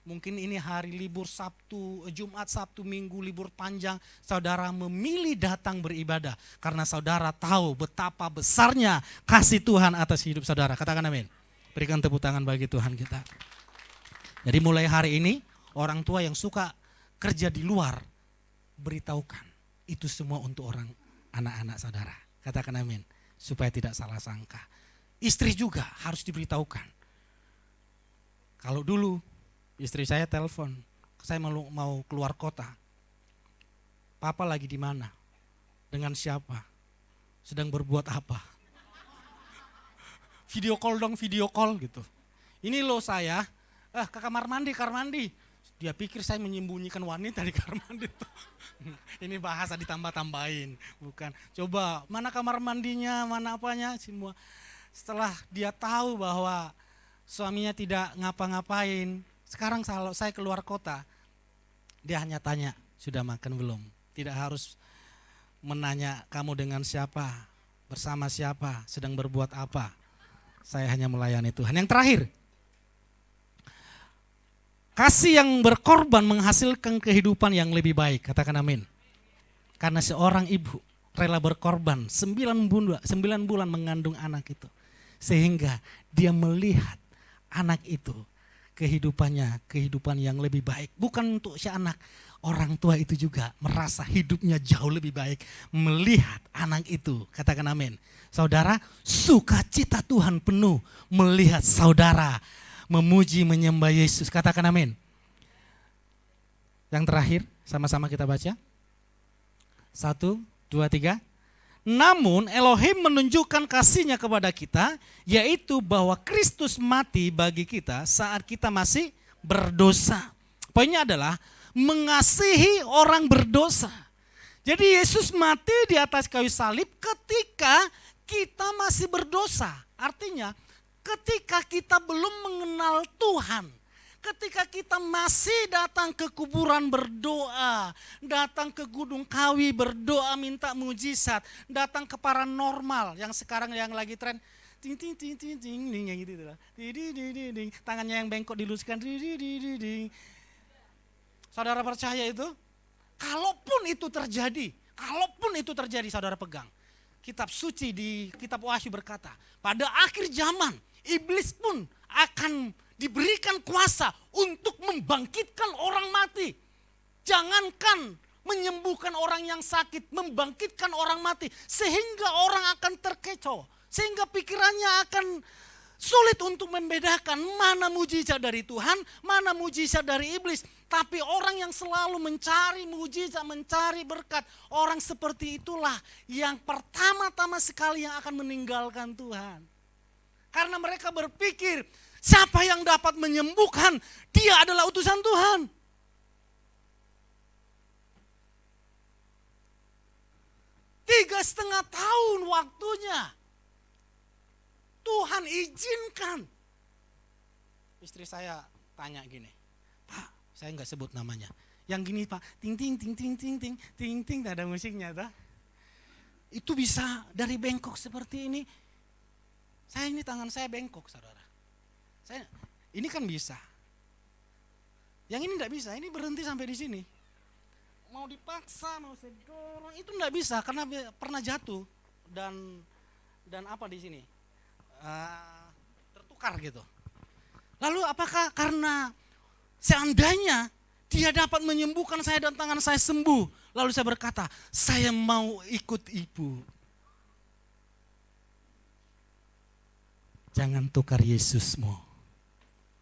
mungkin ini hari libur Sabtu, Jumat, Sabtu, Minggu, libur panjang. Saudara memilih datang beribadah. Karena saudara tahu betapa besarnya kasih Tuhan atas hidup saudara. Katakan amin. Berikan tepuk tangan bagi Tuhan kita. Jadi mulai hari ini orang tua yang suka kerja di luar, beritahukan itu semua untuk orang anak-anak saudara. Katakan amin. Supaya tidak salah sangka. Istri juga harus diberitahukan. Kalau dulu istri saya telepon, saya mau keluar kota. Papa lagi di mana? Dengan siapa? Sedang berbuat apa? Video call dong, video call gitu. Ini loh saya, ke kamar mandi. Dia pikir saya menyembunyikan wanita di kamar mandi tuh. Ini bahasa ditambah-tambahin, bukan. Coba mana kamar mandinya, mana apanya, semua. Setelah dia tahu bahwa suaminya tidak ngapa-ngapain, sekarang kalau saya keluar kota, dia hanya tanya, sudah makan belum? Tidak harus menanya kamu dengan siapa, bersama siapa, sedang berbuat apa. Saya hanya melayani Tuhan. Yang terakhir, kasih yang berkorban menghasilkan kehidupan yang lebih baik. Katakan amin. Karena seorang ibu rela berkorban 9 bulan mengandung anak itu. Sehingga dia melihat anak itu kehidupannya, kehidupan yang lebih baik. Bukan untuk si anak, orang tua itu juga merasa hidupnya jauh lebih baik melihat anak itu. Katakan amin. Saudara, sukacita Tuhan penuh melihat saudara memuji menyembah Yesus. Katakan amin. Yang terakhir, sama-sama kita baca. 1, 2, 3. Namun Elohim menunjukkan kasih-Nya kepada kita, yaitu bahwa Kristus mati bagi kita saat kita masih berdosa. Poinnya adalah mengasihi orang berdosa. Jadi Yesus mati di atas kayu salib ketika kita masih berdosa. Artinya ketika kita belum mengenal Tuhan. Ketika kita masih datang ke kuburan berdoa, datang ke Gunung Kawi berdoa minta mujizat, datang ke paranormal yang sekarang yang lagi tren, ting ting ting ting ting yang gitu lah, tangannya yang bengkok diluskan, saudara percaya itu? Kalaupun itu terjadi, saudara pegang. Kitab suci di kitab Wahyu berkata, pada akhir zaman iblis pun akan diberikan kuasa untuk membangkitkan orang mati. Jangankan menyembuhkan orang yang sakit, membangkitkan orang mati. Sehingga orang akan terkecoh. Sehingga pikirannya akan sulit untuk membedakan mana mujizat dari Tuhan, mana mujizat dari iblis. Tapi orang yang selalu mencari mujizat, mencari berkat, orang seperti itulah yang pertama-tama sekali yang akan meninggalkan Tuhan. Karena mereka berpikir, siapa yang dapat menyembuhkan? Dia adalah utusan Tuhan. Tiga 3,5 tahun waktunya. Tuhan izinkan. Istri saya tanya gini, Pak, saya nggak sebut namanya. Yang gini Pak, ting ting ting ting ting ting ting ting, ada musiknya tuh. Itu bisa dari bengkok seperti ini. Tangan saya bengkok, saudara. Ini kan bisa. Yang ini enggak bisa, ini berhenti sampai di sini. Mau dipaksa, mau saya dorong, itu enggak bisa karena pernah jatuh dan apa di sini? Tertukar gitu. Lalu apakah karena seandainya dia dapat menyembuhkan saya dan tangan saya sembuh, lalu saya berkata, saya mau ikut ibu. Jangan tukar Yesusmu.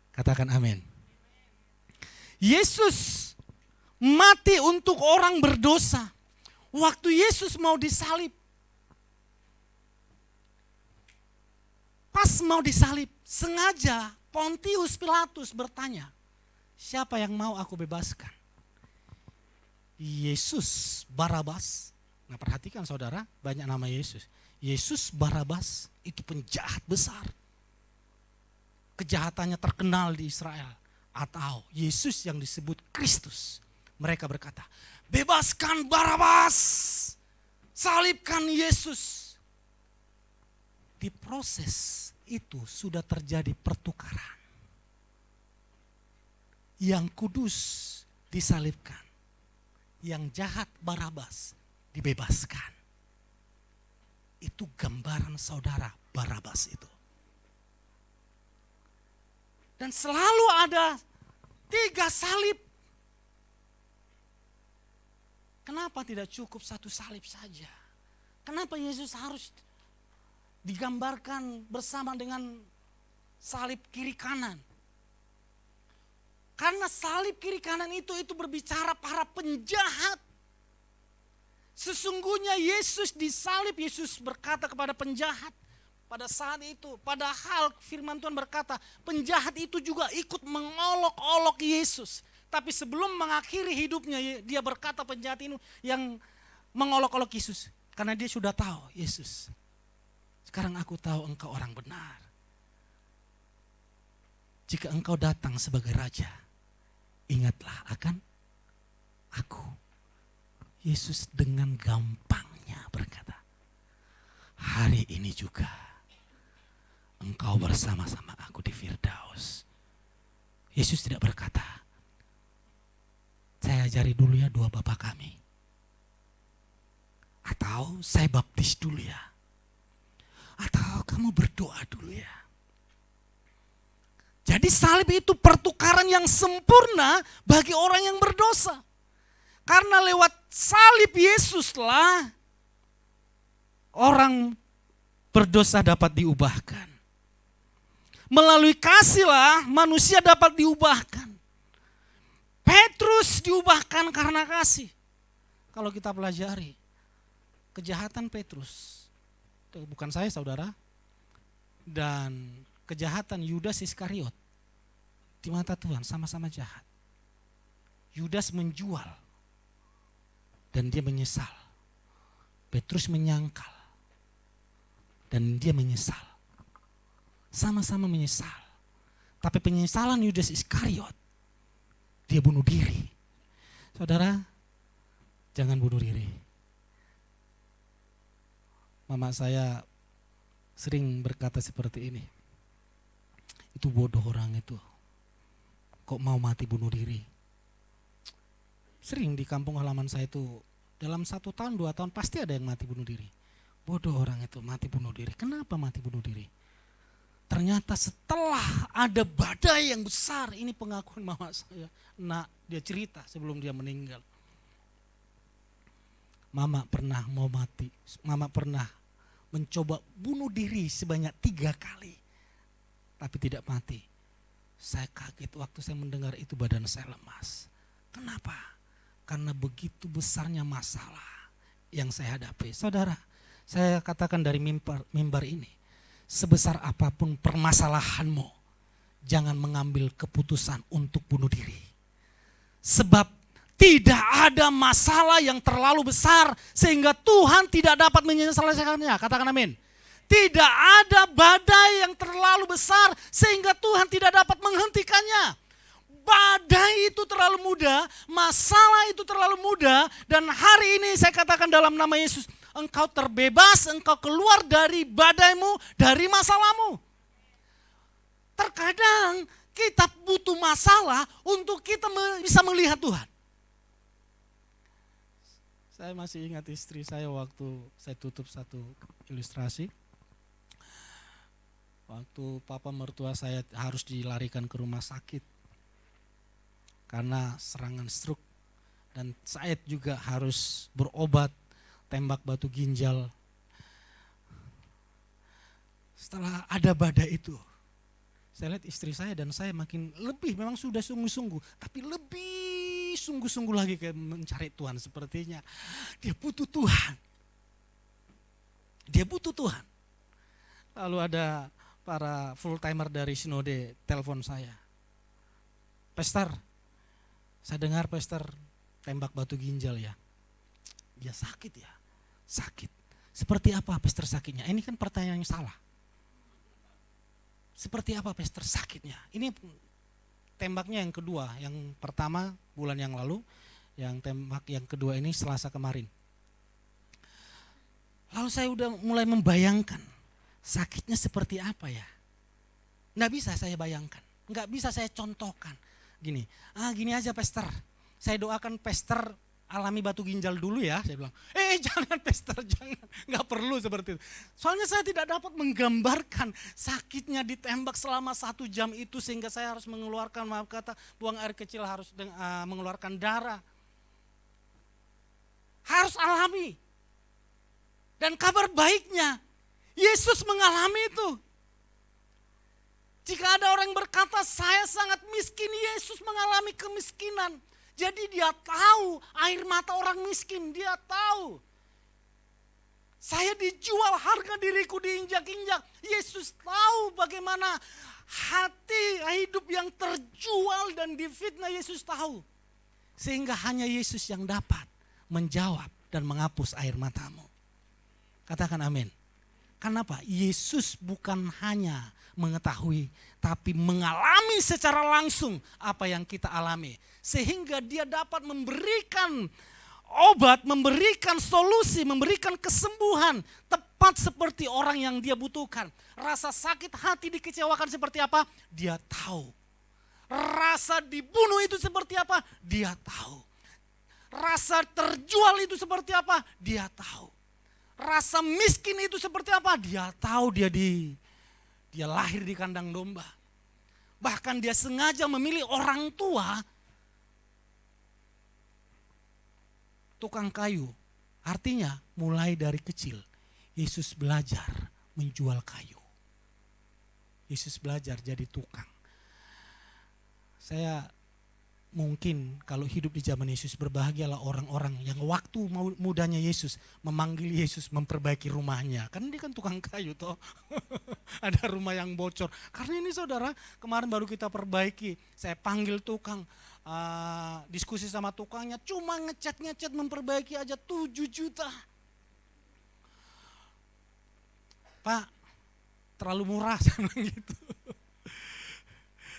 Katakan amin. Yesus mati untuk orang berdosa. Waktu Yesus mau disalib. Pas mau disalib, sengaja Pontius Pilatus bertanya, siapa yang mau aku bebaskan? Yesus Barabas. Nah perhatikan saudara, banyak nama Yesus. Yesus Barabas itu penjahat besar. Kejahatannya terkenal di Israel. Atau Yesus yang disebut Kristus. Mereka berkata, bebaskan Barabas, salibkan Yesus. Di proses itu sudah terjadi pertukaran. Yang kudus disalibkan. Yang jahat Barabas dibebaskan. Itu gambaran saudara Barabas itu. Dan selalu ada 3 salib. Kenapa tidak cukup 1 salib saja? Kenapa Yesus harus digambarkan bersama dengan salib kiri kanan? Karena salib kiri kanan itu berbicara para penjahat. Sesungguhnya Yesus disalib, Yesus berkata kepada penjahat pada saat itu. Padahal firman Tuhan berkata, penjahat itu juga ikut mengolok-olok Yesus. Tapi sebelum mengakhiri hidupnya, dia berkata penjahat ini yang mengolok-olok Yesus. Karena dia sudah tahu, Yesus, sekarang aku tahu engkau orang benar. Jika engkau datang sebagai raja, ingatlah akan aku. Yesus dengan gampangnya berkata, hari ini juga engkau bersama-sama aku di Firdaus. Yesus tidak berkata, saya ajari dulu ya doa Bapa kami. Atau saya baptis dulu ya. Atau kamu berdoa dulu ya. Jadi salib itu pertukaran yang sempurna bagi orang yang berdosa. Karena lewat salib Yesuslah orang berdosa dapat diubahkan. Melalui kasihlah manusia dapat diubahkan. Petrus diubahkan karena kasih. Kalau kita pelajari kejahatan Petrus, itu bukan saya saudara, dan kejahatan Yudas Iskariot di mata Tuhan sama-sama jahat. Yudas menjual dan dia menyesal. Petrus menyangkal dan dia menyesal. Sama-sama menyesal. Tapi penyesalan Yudas Iskariot, dia bunuh diri. Saudara, jangan bunuh diri. Mama saya sering berkata seperti ini. Itu bodoh orang itu. Kok mau mati bunuh diri? Sering di kampung halaman saya itu dalam 1 tahun 2 tahun pasti ada yang mati bunuh diri. Bodoh orang itu mati bunuh diri. Kenapa mati bunuh diri? Ternyata setelah ada badai yang besar, ini pengakuan mama saya. Nah, dia cerita sebelum dia meninggal. Mama pernah mau mati. Mama pernah mencoba bunuh diri sebanyak 3 kali. Tapi tidak mati. Saya kaget waktu saya mendengar itu, badan saya lemas. Kenapa? Karena begitu besarnya masalah yang saya hadapi. Saudara, saya katakan dari mimbar ini, sebesar apapun permasalahanmu, jangan mengambil keputusan untuk bunuh diri. Sebab tidak ada masalah yang terlalu besar sehingga Tuhan tidak dapat menyelesaikannya. Katakan amin. Tidak ada badai yang terlalu besar sehingga Tuhan tidak dapat menghentikannya. Badai itu terlalu mudah, masalah itu terlalu mudah, dan hari ini saya katakan dalam nama Yesus, engkau terbebas, engkau keluar dari badaimu, dari masalahmu. Terkadang kita butuh masalah untuk kita bisa melihat Tuhan. Saya masih ingat istri saya waktu saya tutup satu ilustrasi. Waktu papa mertua saya harus dilarikan ke rumah sakit karena serangan stroke, dan saya juga harus berobat tembak batu ginjal. Setelah ada badai itu, saya lihat istri saya dan saya makin lebih, memang sudah sungguh-sungguh, tapi lebih sungguh-sungguh lagi kayak mencari Tuhan. Sepertinya dia butuh Tuhan. Dia butuh Tuhan. Lalu ada para full timer dari Sinode telepon saya. Pastor, saya dengar Pastor tembak batu ginjal ya. Dia sakit ya. Sakit. Seperti apa Pastor sakitnya? Ini kan pertanyaan yang salah. Seperti apa Pastor sakitnya? Ini tembaknya yang kedua. Yang pertama bulan yang lalu. Yang tembak yang kedua ini Selasa kemarin. Lalu saya udah mulai membayangkan sakitnya seperti apa ya? Nggak bisa saya bayangkan, nggak bisa saya contohkan. Gini aja Pastor, saya doakan Pastor alami batu ginjal dulu ya. Saya bilang, jangan Pastor, jangan, nggak perlu seperti itu. Soalnya saya tidak dapat menggambarkan sakitnya ditembak selama 1 jam itu sehingga saya harus mengeluarkan, maaf kata, buang air kecil, harus mengeluarkan darah. Harus alami. Dan kabar baiknya, Yesus mengalami itu. Jika ada orang berkata saya sangat miskin, Yesus mengalami kemiskinan. Jadi dia tahu air mata orang miskin, dia tahu. Saya dijual, harga diriku diinjak-injak. Yesus tahu bagaimana hati hidup yang terjual dan difitnah, Yesus tahu. Sehingga hanya Yesus yang dapat menjawab dan menghapus air matamu. Katakan amin. Kenapa? Yesus bukan hanya mengetahui, tapi mengalami secara langsung apa yang kita alami. Sehingga dia dapat memberikan obat, memberikan solusi, memberikan kesembuhan tepat tepat seperti orang yang dia butuhkan. Rasa sakit hati dikecewakan seperti apa, dia tahu. Rasa dibunuh itu seperti apa, dia tahu. Rasa terjual itu seperti apa, dia tahu. Rasa miskin itu seperti apa, dia tahu. Dia lahir di kandang domba. Bahkan dia sengaja memilih orang tua tukang kayu. Artinya mulai dari kecil Yesus belajar menjual kayu. Yesus belajar jadi tukang. Saya mungkin kalau hidup di zaman Yesus, berbahagialah orang-orang yang waktu mudanya Yesus memanggil Yesus memperbaiki rumahnya. Kan dia kan tukang kayu toh. Ada rumah yang bocor. Karena ini saudara, kemarin baru kita perbaiki. Saya panggil tukang, diskusi sama tukangnya, cuma ngecat memperbaiki aja 7 juta. Pak, terlalu murah saya bilang gitu.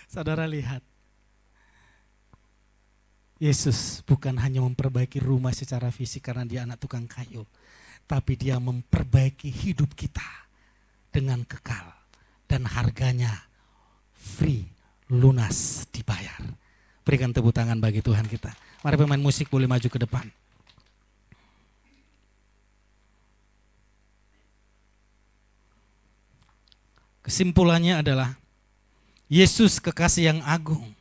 Saudara lihat, Yesus bukan hanya memperbaiki rumah secara fisik karena dia anak tukang kayu, tapi dia memperbaiki hidup kita dengan kekal dan harganya free, lunas, dibayar. Berikan tepuk tangan bagi Tuhan kita. Mari pemain musik boleh maju ke depan. Kesimpulannya adalah Yesus kekasih yang agung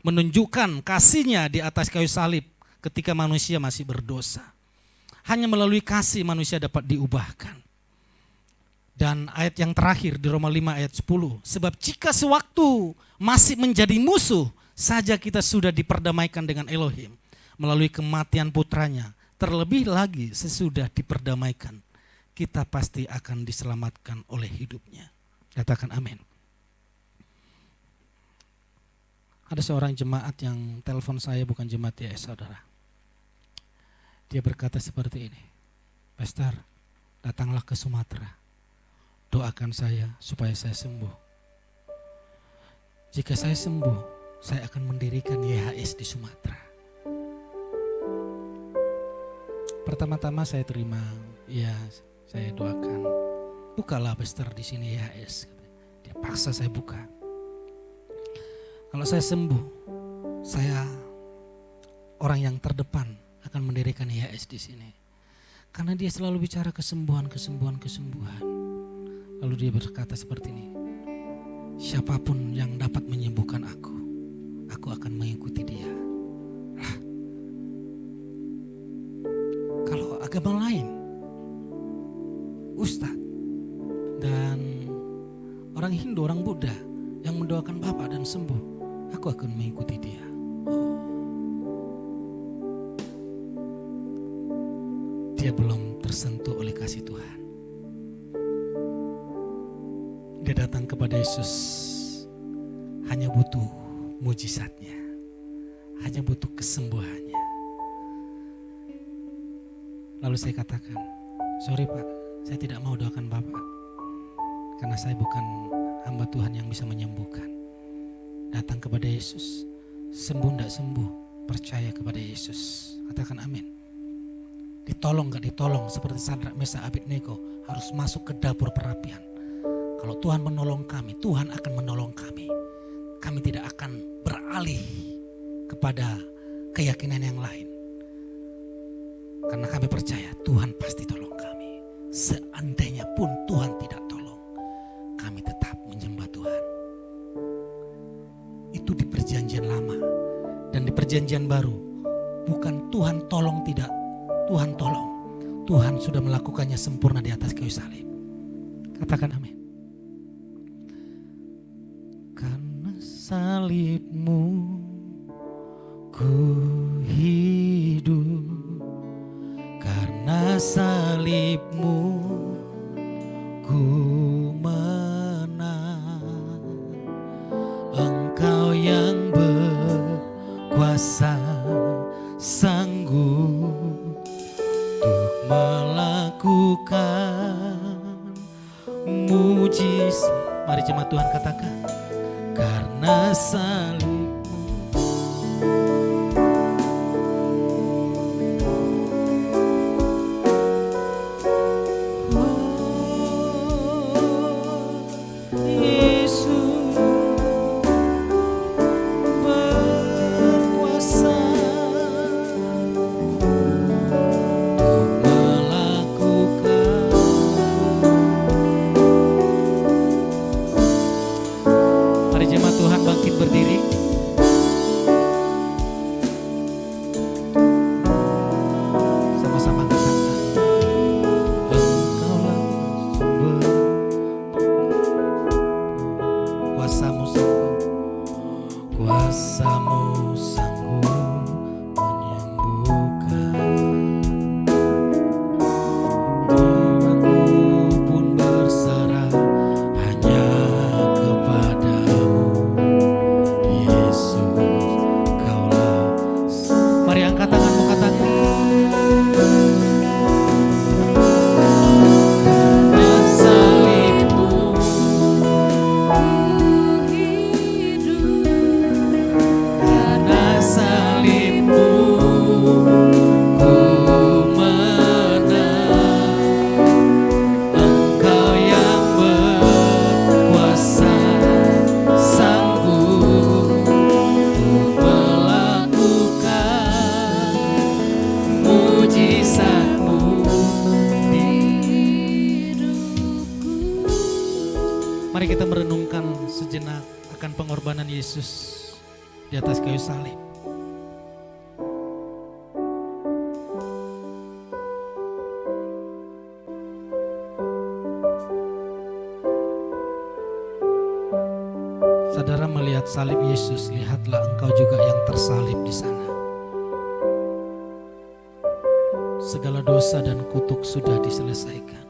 menunjukkan kasihnya di atas kayu salib ketika manusia masih berdosa. Hanya melalui kasih manusia dapat diubahkan. Dan ayat yang terakhir di Roma 5 ayat 10. Sebab jika sewaktu masih menjadi musuh saja kita sudah diperdamaikan dengan Elohim melalui kematian putranya. Terlebih lagi sesudah diperdamaikan kita pasti akan diselamatkan oleh hidupnya. Katakan amin. Ada seorang jemaat yang telepon saya, bukan jemaat YS saudara. Dia berkata seperti ini, Pastor, datanglah ke Sumatera, doakan saya supaya saya sembuh. Jika saya sembuh, saya akan mendirikan YHS di Sumatera. Pertama-tama saya terima, ya saya doakan, bukalah Pastor di sini YHS. Dia paksa saya buka. Kalau saya sembuh, saya orang yang terdepan akan mendirikan YHS di sini. Karena dia selalu bicara kesembuhan. Lalu dia berkata seperti ini, siapapun yang dapat menyembuhkan aku akan mengikuti dia. Lah, kalau agama lain, Ustadz dan orang Hindu, orang Buddha yang mendoakan Bapak dan sembuh, aku akan mengikuti dia. Dia belum tersentuh oleh kasih Tuhan. Dia datang kepada Yesus hanya butuh mujizatnya, hanya butuh kesembuhannya. Lalu saya katakan, sorry Pak, saya tidak mau doakan Bapak, karena saya bukan hamba Tuhan yang bisa menyembuhkan. Datang kepada Yesus, sembuh tidak sembuh, percaya kepada Yesus. Katakan amin. Ditolong gak ditolong, seperti Sadrak, Mesak, Abednego harus masuk ke dapur perapian. Kalau Tuhan menolong kami, Tuhan akan menolong kami. Kami tidak akan beralih kepada keyakinan yang lain. Karena kami percaya Tuhan pasti tolong kami. Seandainya pun Tuhan tidak tolong, kami tetap menyembah Tuhan. Itu di perjanjian lama. Dan di perjanjian baru, bukan Tuhan tolong tidak, Tuhan tolong. Tuhan sudah melakukannya sempurna di atas kayu salib. Katakan amin. Karena salibmu ku hidup, karena salibmu ku menang. Engkau yang berkuasa, sanggup untuk melakukan mujizat. Mari jemaat Tuhan katakan, karena salibmu. Oh, mujizatmu di hidupku. Mari kita merenungkan sejenak akan pengorbanan Yesus di atas kayu salib. Saudara melihat salib Yesus, lihatlah engkau juga yang tersalib di sana. Segala dosa dan kutuk sudah diselesaikan.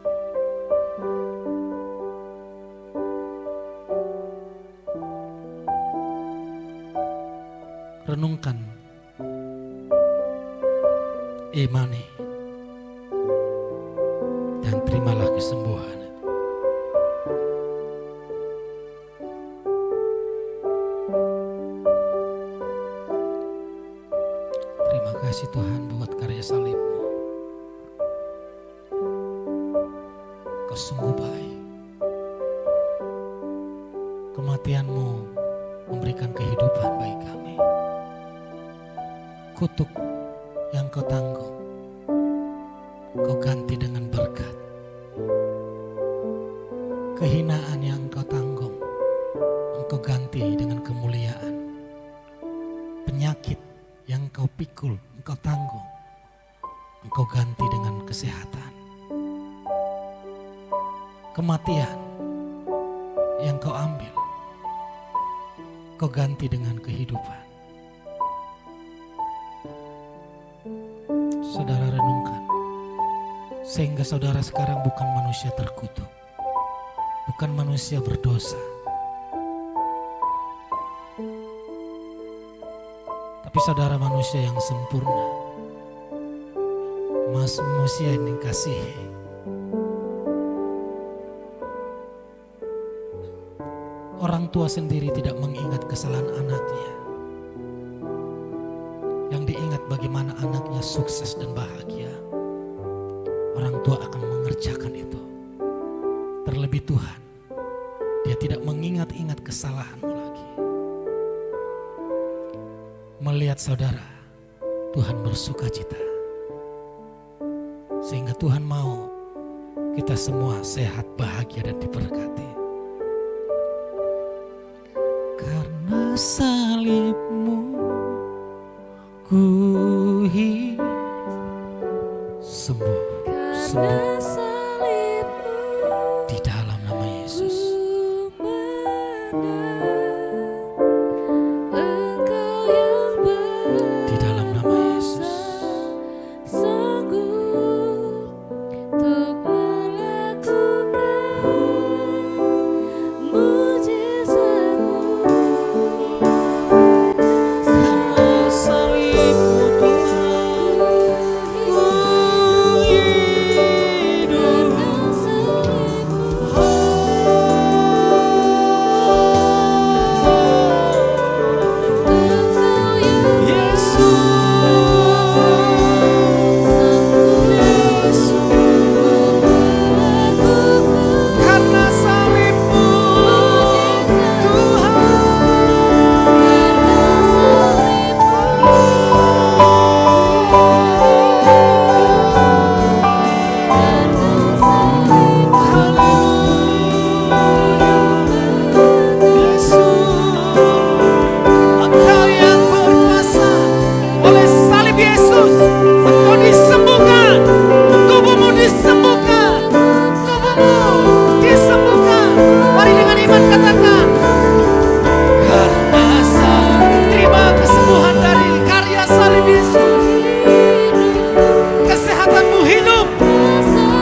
Renungkan, imani, dan terimalah kesembuhan. Terima kasih Tuhan buat karya salib-Mu. Kau sungguh baik. Kematian-Mu memberikan kehidupan bagi kami. Kutuk yang Kau tanggung, Kau ganti dengan berkat. Kehinaan yang Engkau tanggung, Engkau ganti dengan kemuliaan. Penyakit yang Engkau pikul, Engkau tanggung, Engkau ganti dengan kesehatan. Kematian yang Kau ambil, Kau ganti dengan kehidupan. Saudara renungkan, sehingga saudara sekarang bukan manusia terkutuk, bukan manusia berdosa, tapi saudara manusia yang sempurna, manusia yang dikasihi. Orang tua sendiri tidak mengingat kesalahan anaknya. Yang diingat bagaimana anaknya sukses dan bahagia. Orang tua akan mengerjakan itu. Terlebih Tuhan, Dia tidak mengingat-ingat kesalahanmu lagi. Melihat saudara, Tuhan bersuka cita. Sehingga Tuhan mau kita semua sehat, bahagia, dan diberkati. Karena salib-Mu ku sembuh, Karena salib-Mu di dalam nama Yesus. ku menang. Engkau yang Di dalam nama Yesus. sanggup untuk melakukan mujizat-Mu. Karena salib-Mu Tuhan, ku hidup. Karena salib-Mu Engkau yang Yesus, karena salib-Mu Tuhan. Engkau yang berkuasa, oleh salib Yesus engkau disembuhkan, tubuhmu disembuhkan, tubuhmu disembuhkan. Mari dengan iman katakan, karena salib, terima kesembuhan dari karya salib Yesus. Kesehatanmu hidup,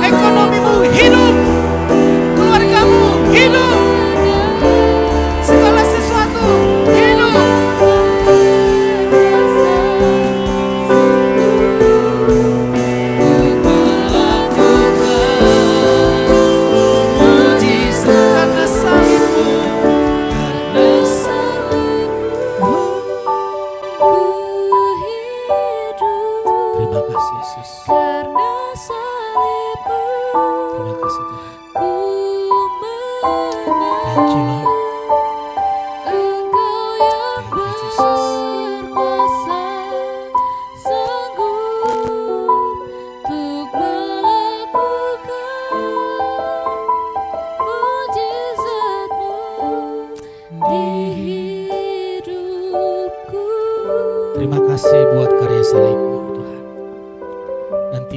ekonomimu hidup, keluargamu hidup, segala sesuatu hidup. Karena salib-Mu, karena salib-Mu. Terima kasih Yesus, Karena salib-Mu terima kasih Tuhan. ku menang. Thank you Lord. Engkau yang Thank you, Jesus. berkuasa, sanggup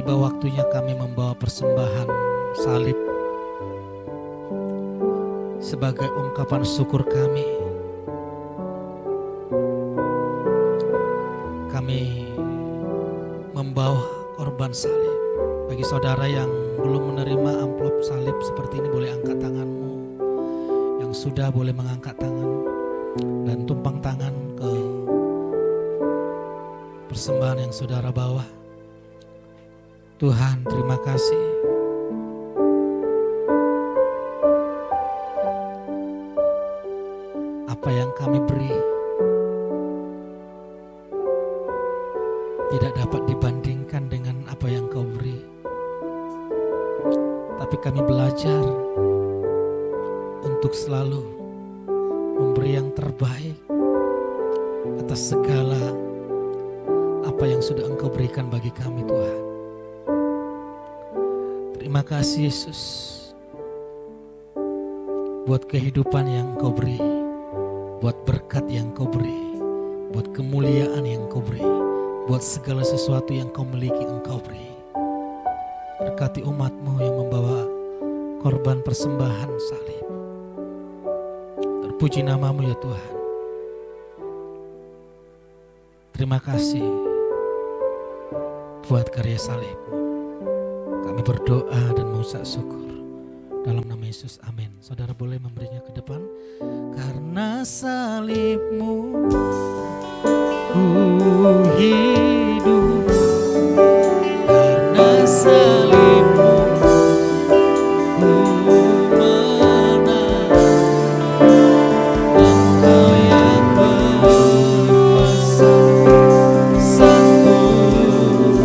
tiba waktunya kami membawa persembahan salib sebagai ungkapan syukur kami. Kami membawa korban salib. Bagi saudara yang belum menerima amplop salib seperti ini, boleh angkat tanganmu. Yang sudah boleh mengangkat tangan dan tumpang tangan ke persembahan yang saudara bawa. Tuhan, terima kasih. Apa yang kami beri tidak dapat dibandingkan dengan apa yang Kau beri. Tapi kami belajar untuk selalu memberi yang terbaik atas segala apa yang sudah Engkau berikan bagi kami, Tuhan. Terima kasih Yesus buat kehidupan yang Engkau beri, buat berkat yang Engkau beri, buat kemuliaan yang Engkau beri, buat segala sesuatu yang Kau miliki Engkau beri. Berkati umat-Mu yang membawa korban persembahan salib. Terpuji nama-Mu ya Tuhan. Terima kasih buat karya salib-Mu. Kami berdoa dan mengucap syukur dalam nama Yesus, amin. Saudara boleh memberinya ke depan. Karena salib-Mu ku hidup, karena salib-Mu ku menang. Engkau yang berkuasa, sanggup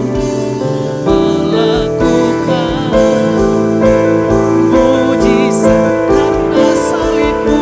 melakukan mujizat karena salib-Mu.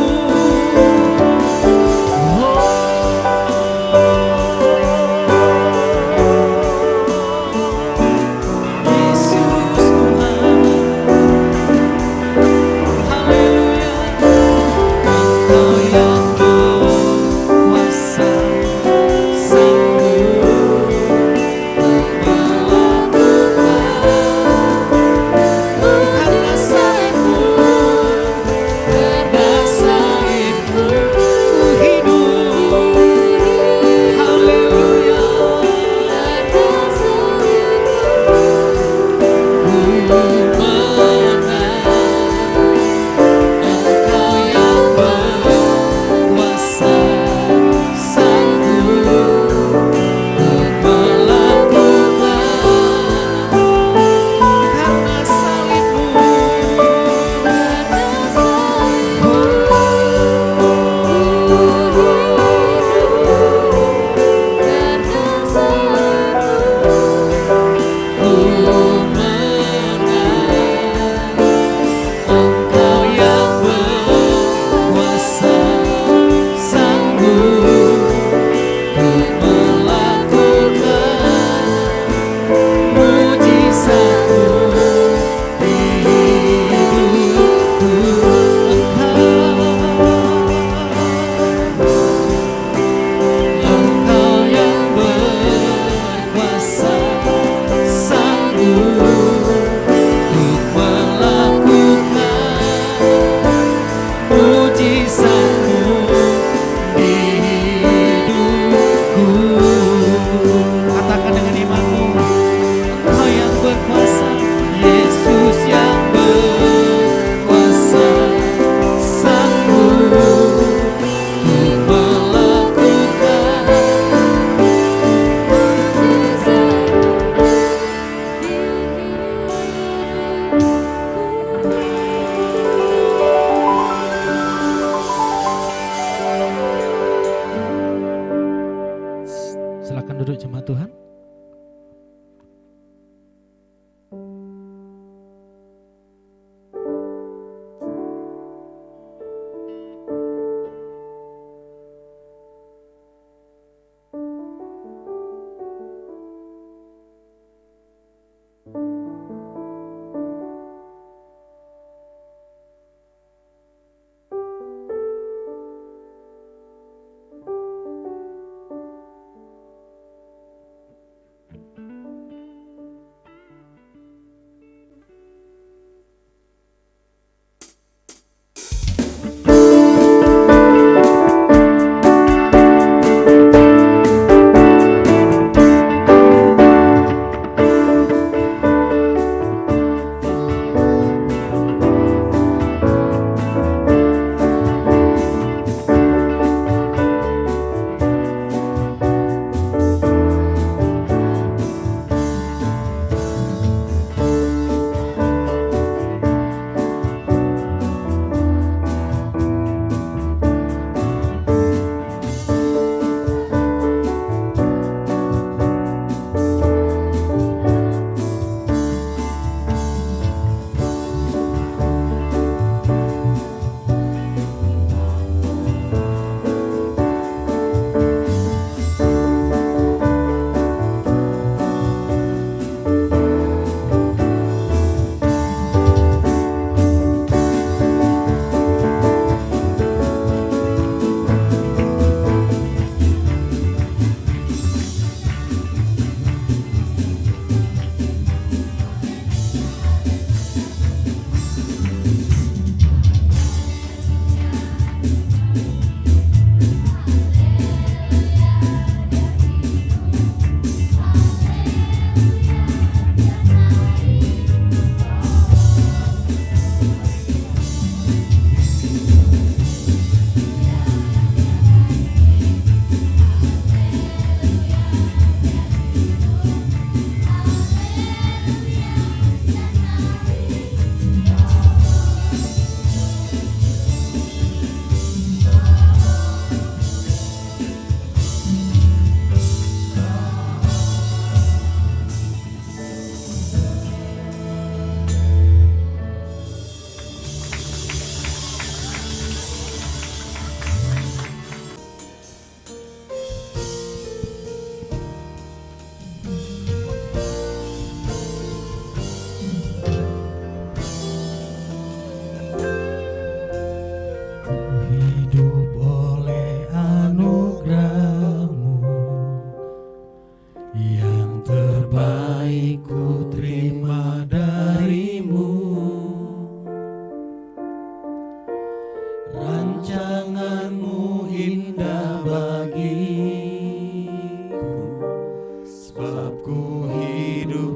Silakan duduk jemaat Tuhan.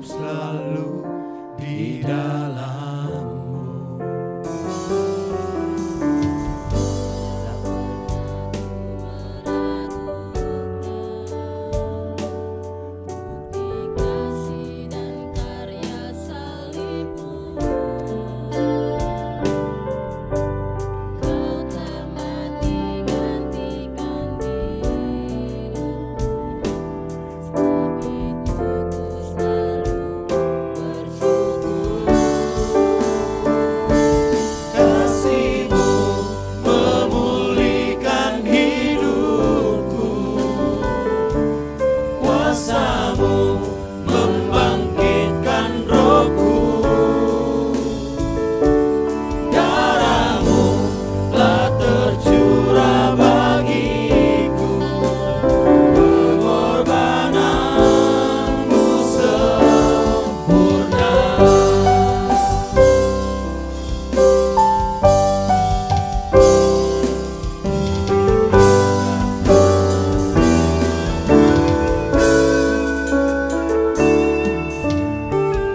hidup selalu di dalam-Mu. Kasih dan karya salib-Mu, Kau telah mati gantikan hidupku. Sebab itu ku selalu bersyukur. Kasih-Mu memulihkan hidupku, kuasa-Mu membangkitkan rohku, darah-Mu telah tercurah bagiku, pengorbanan-Mu sempurna.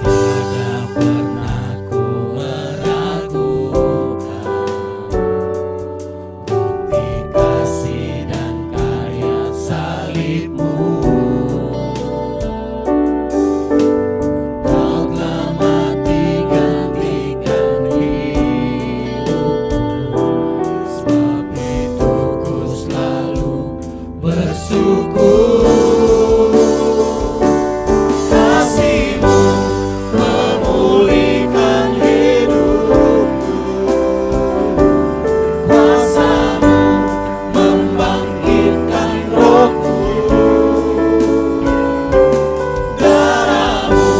Tiada pernah ku meragukan bukti kasih dan karya salib-Mu. Kau telah mati gantikan hidupku, sebab itu ku selalu bersyukur. Kasih-Mu memulihkan hidupku, kuasa-Mu membangkitkan rohku, darah-Mu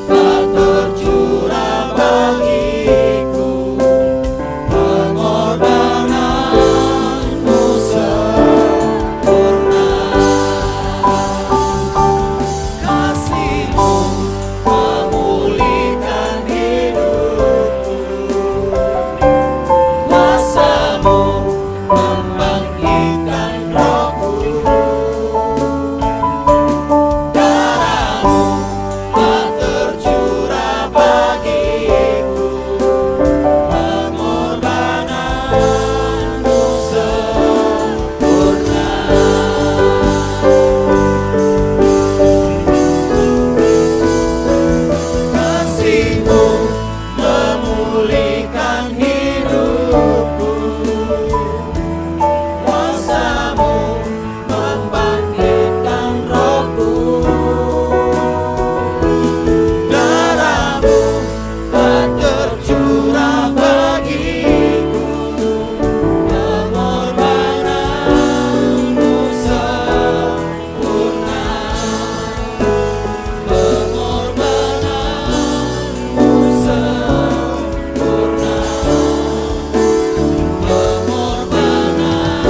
telah tercurah bagiku, pengorbanan-Mu sempurna. Kasih-Mu memulihkan hidupku, kuasa-Mu membangkitkan rohku, darah-Mu telah tercurah bagiku, pengorbanan-Mu sempurna. Kasih-Mu memulihkan hidupku, kuasa-Mu membangkitkan rohku, darah-Mu telah tercurah bagiku, pengorbanan-Mu sempurna, pengorbanan-Mu sempurna, pengorbanan-Mu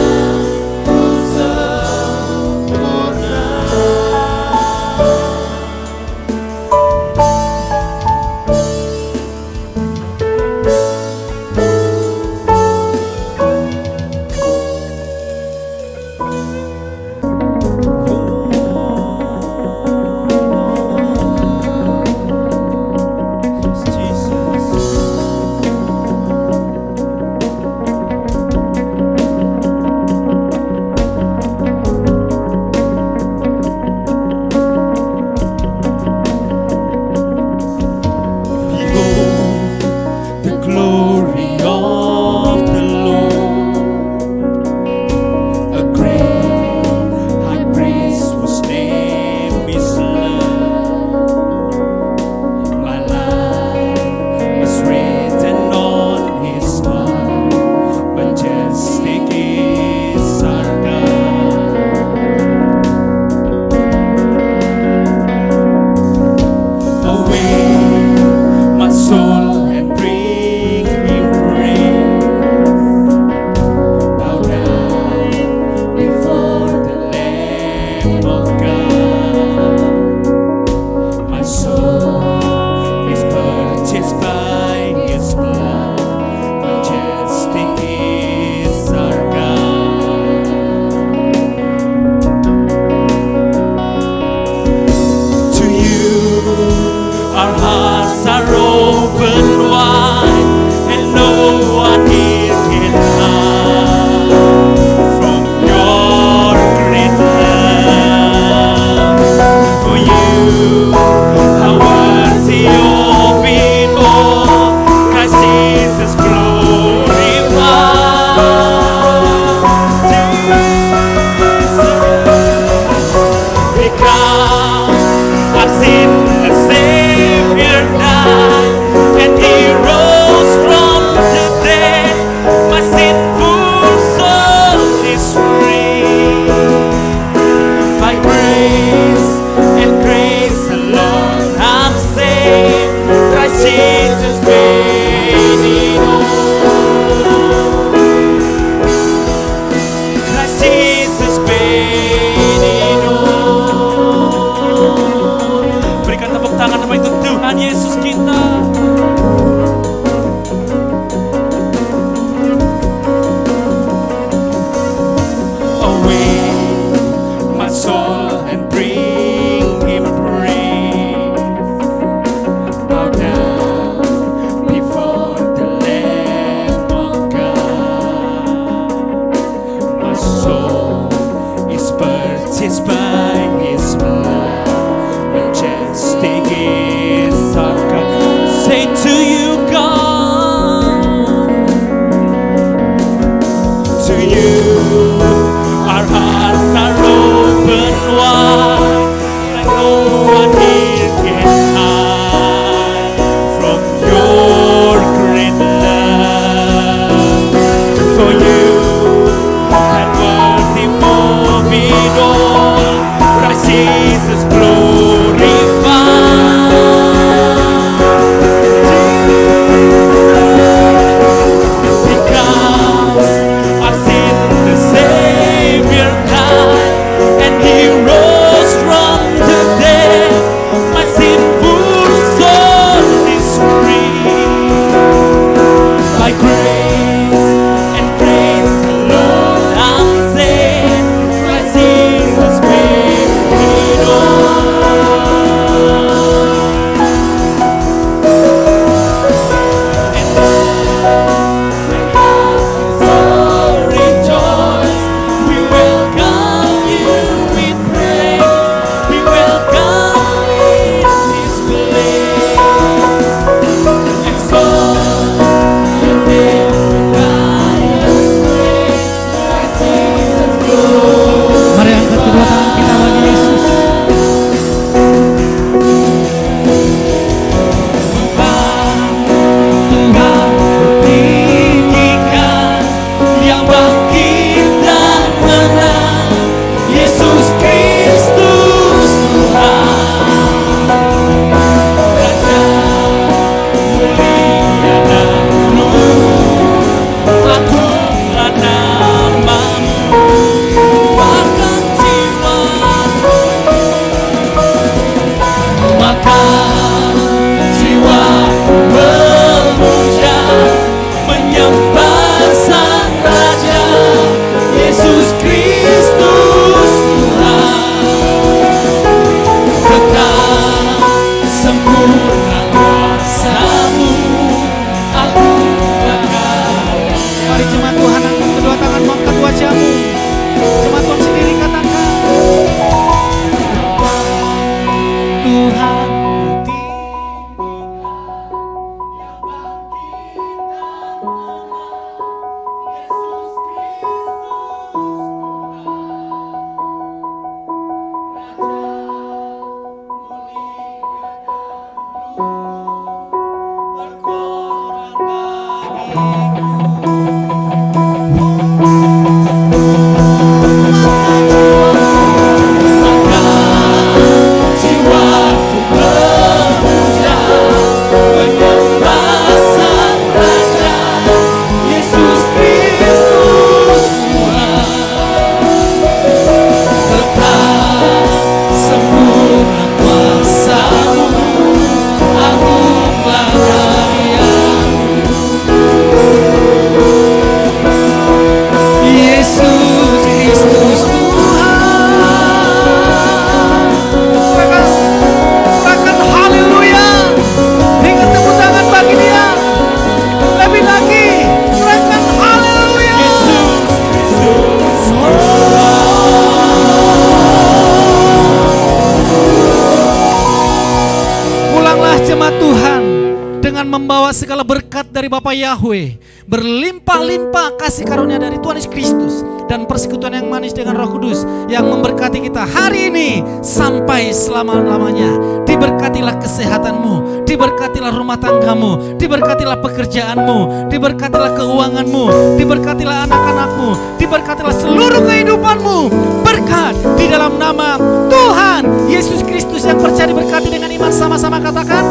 the glory of the Lord, a great high priest whose name is love. My life is written on His heart, majestic is our God. Awake my soul and bring Him praise. Bow down before the Lamb of God. My soul is purchased by His blood. Majestic is our God. To you tangan Yesus kita. Awake my soul and bring him praise. Bow down before the Lamb of God. My soul is purchased by his blood. Majestic is our God. Say to you, God, to you our hearts are open wide, and no one here can hide from your great love. For you that worthy for it all, Christ Jesus glorified. Because our sin the Savior died, and He rose from the dead. My sinful soul is free. By grace and grace alone I'm saved. Christ Jesus paid it all. So rejoice, we welcome you with praise. We welcome in this place. Exalt your name with highest praise. Christ Jesus Lord. Mari angkat kedua tangan kita bagi Yesus. Tuhan tinggikan yang bangkit dan menang, Yesus Kristus Tuhan. Raja mulia dan luhur, agunglah namamu, bahkan jiwaku, maka jiwaku memuja, menyembah Sang Raja, Yesus Kristus Tuhan. Kekal sempurna kuasa-Mu, agunglah karya. Mari jemaat Tuhan angkat kedua tanganmu, angkat wajahmu. Jemaat Tuhan sendiri katakan, Tuhan jiwaku memuja, menyembah Sang Raja, Yesus Kristus Tuhan. Kekal sempurna kuasa-Mu, agunglah karya-Mu. Yesus Kristus katakan haleluya. Berikan tepuk tangan bagi Dia. Lebih lagi, katakan haleluya. Pulanglah jemaat Tuhan dengan membawa segala berkat dari Bapa Yahweh, berlimpah-limpah kasih karunia dari Tuhan Yesus Kristus, dan persekutuan yang manis dengan Roh Kudus yang memberkati kita hari ini sampai selama-lamanya. Diberkatilah kesehatanmu, diberkatilah rumah tanggamu, diberkatilah pekerjaanmu, diberkatilah keuanganmu, diberkatilah anak-anakmu, diberkatilah seluruh kehidupanmu. Berkat di dalam nama Tuhan Yesus Kristus yang percaya diberkati dengan iman, sama-sama katakan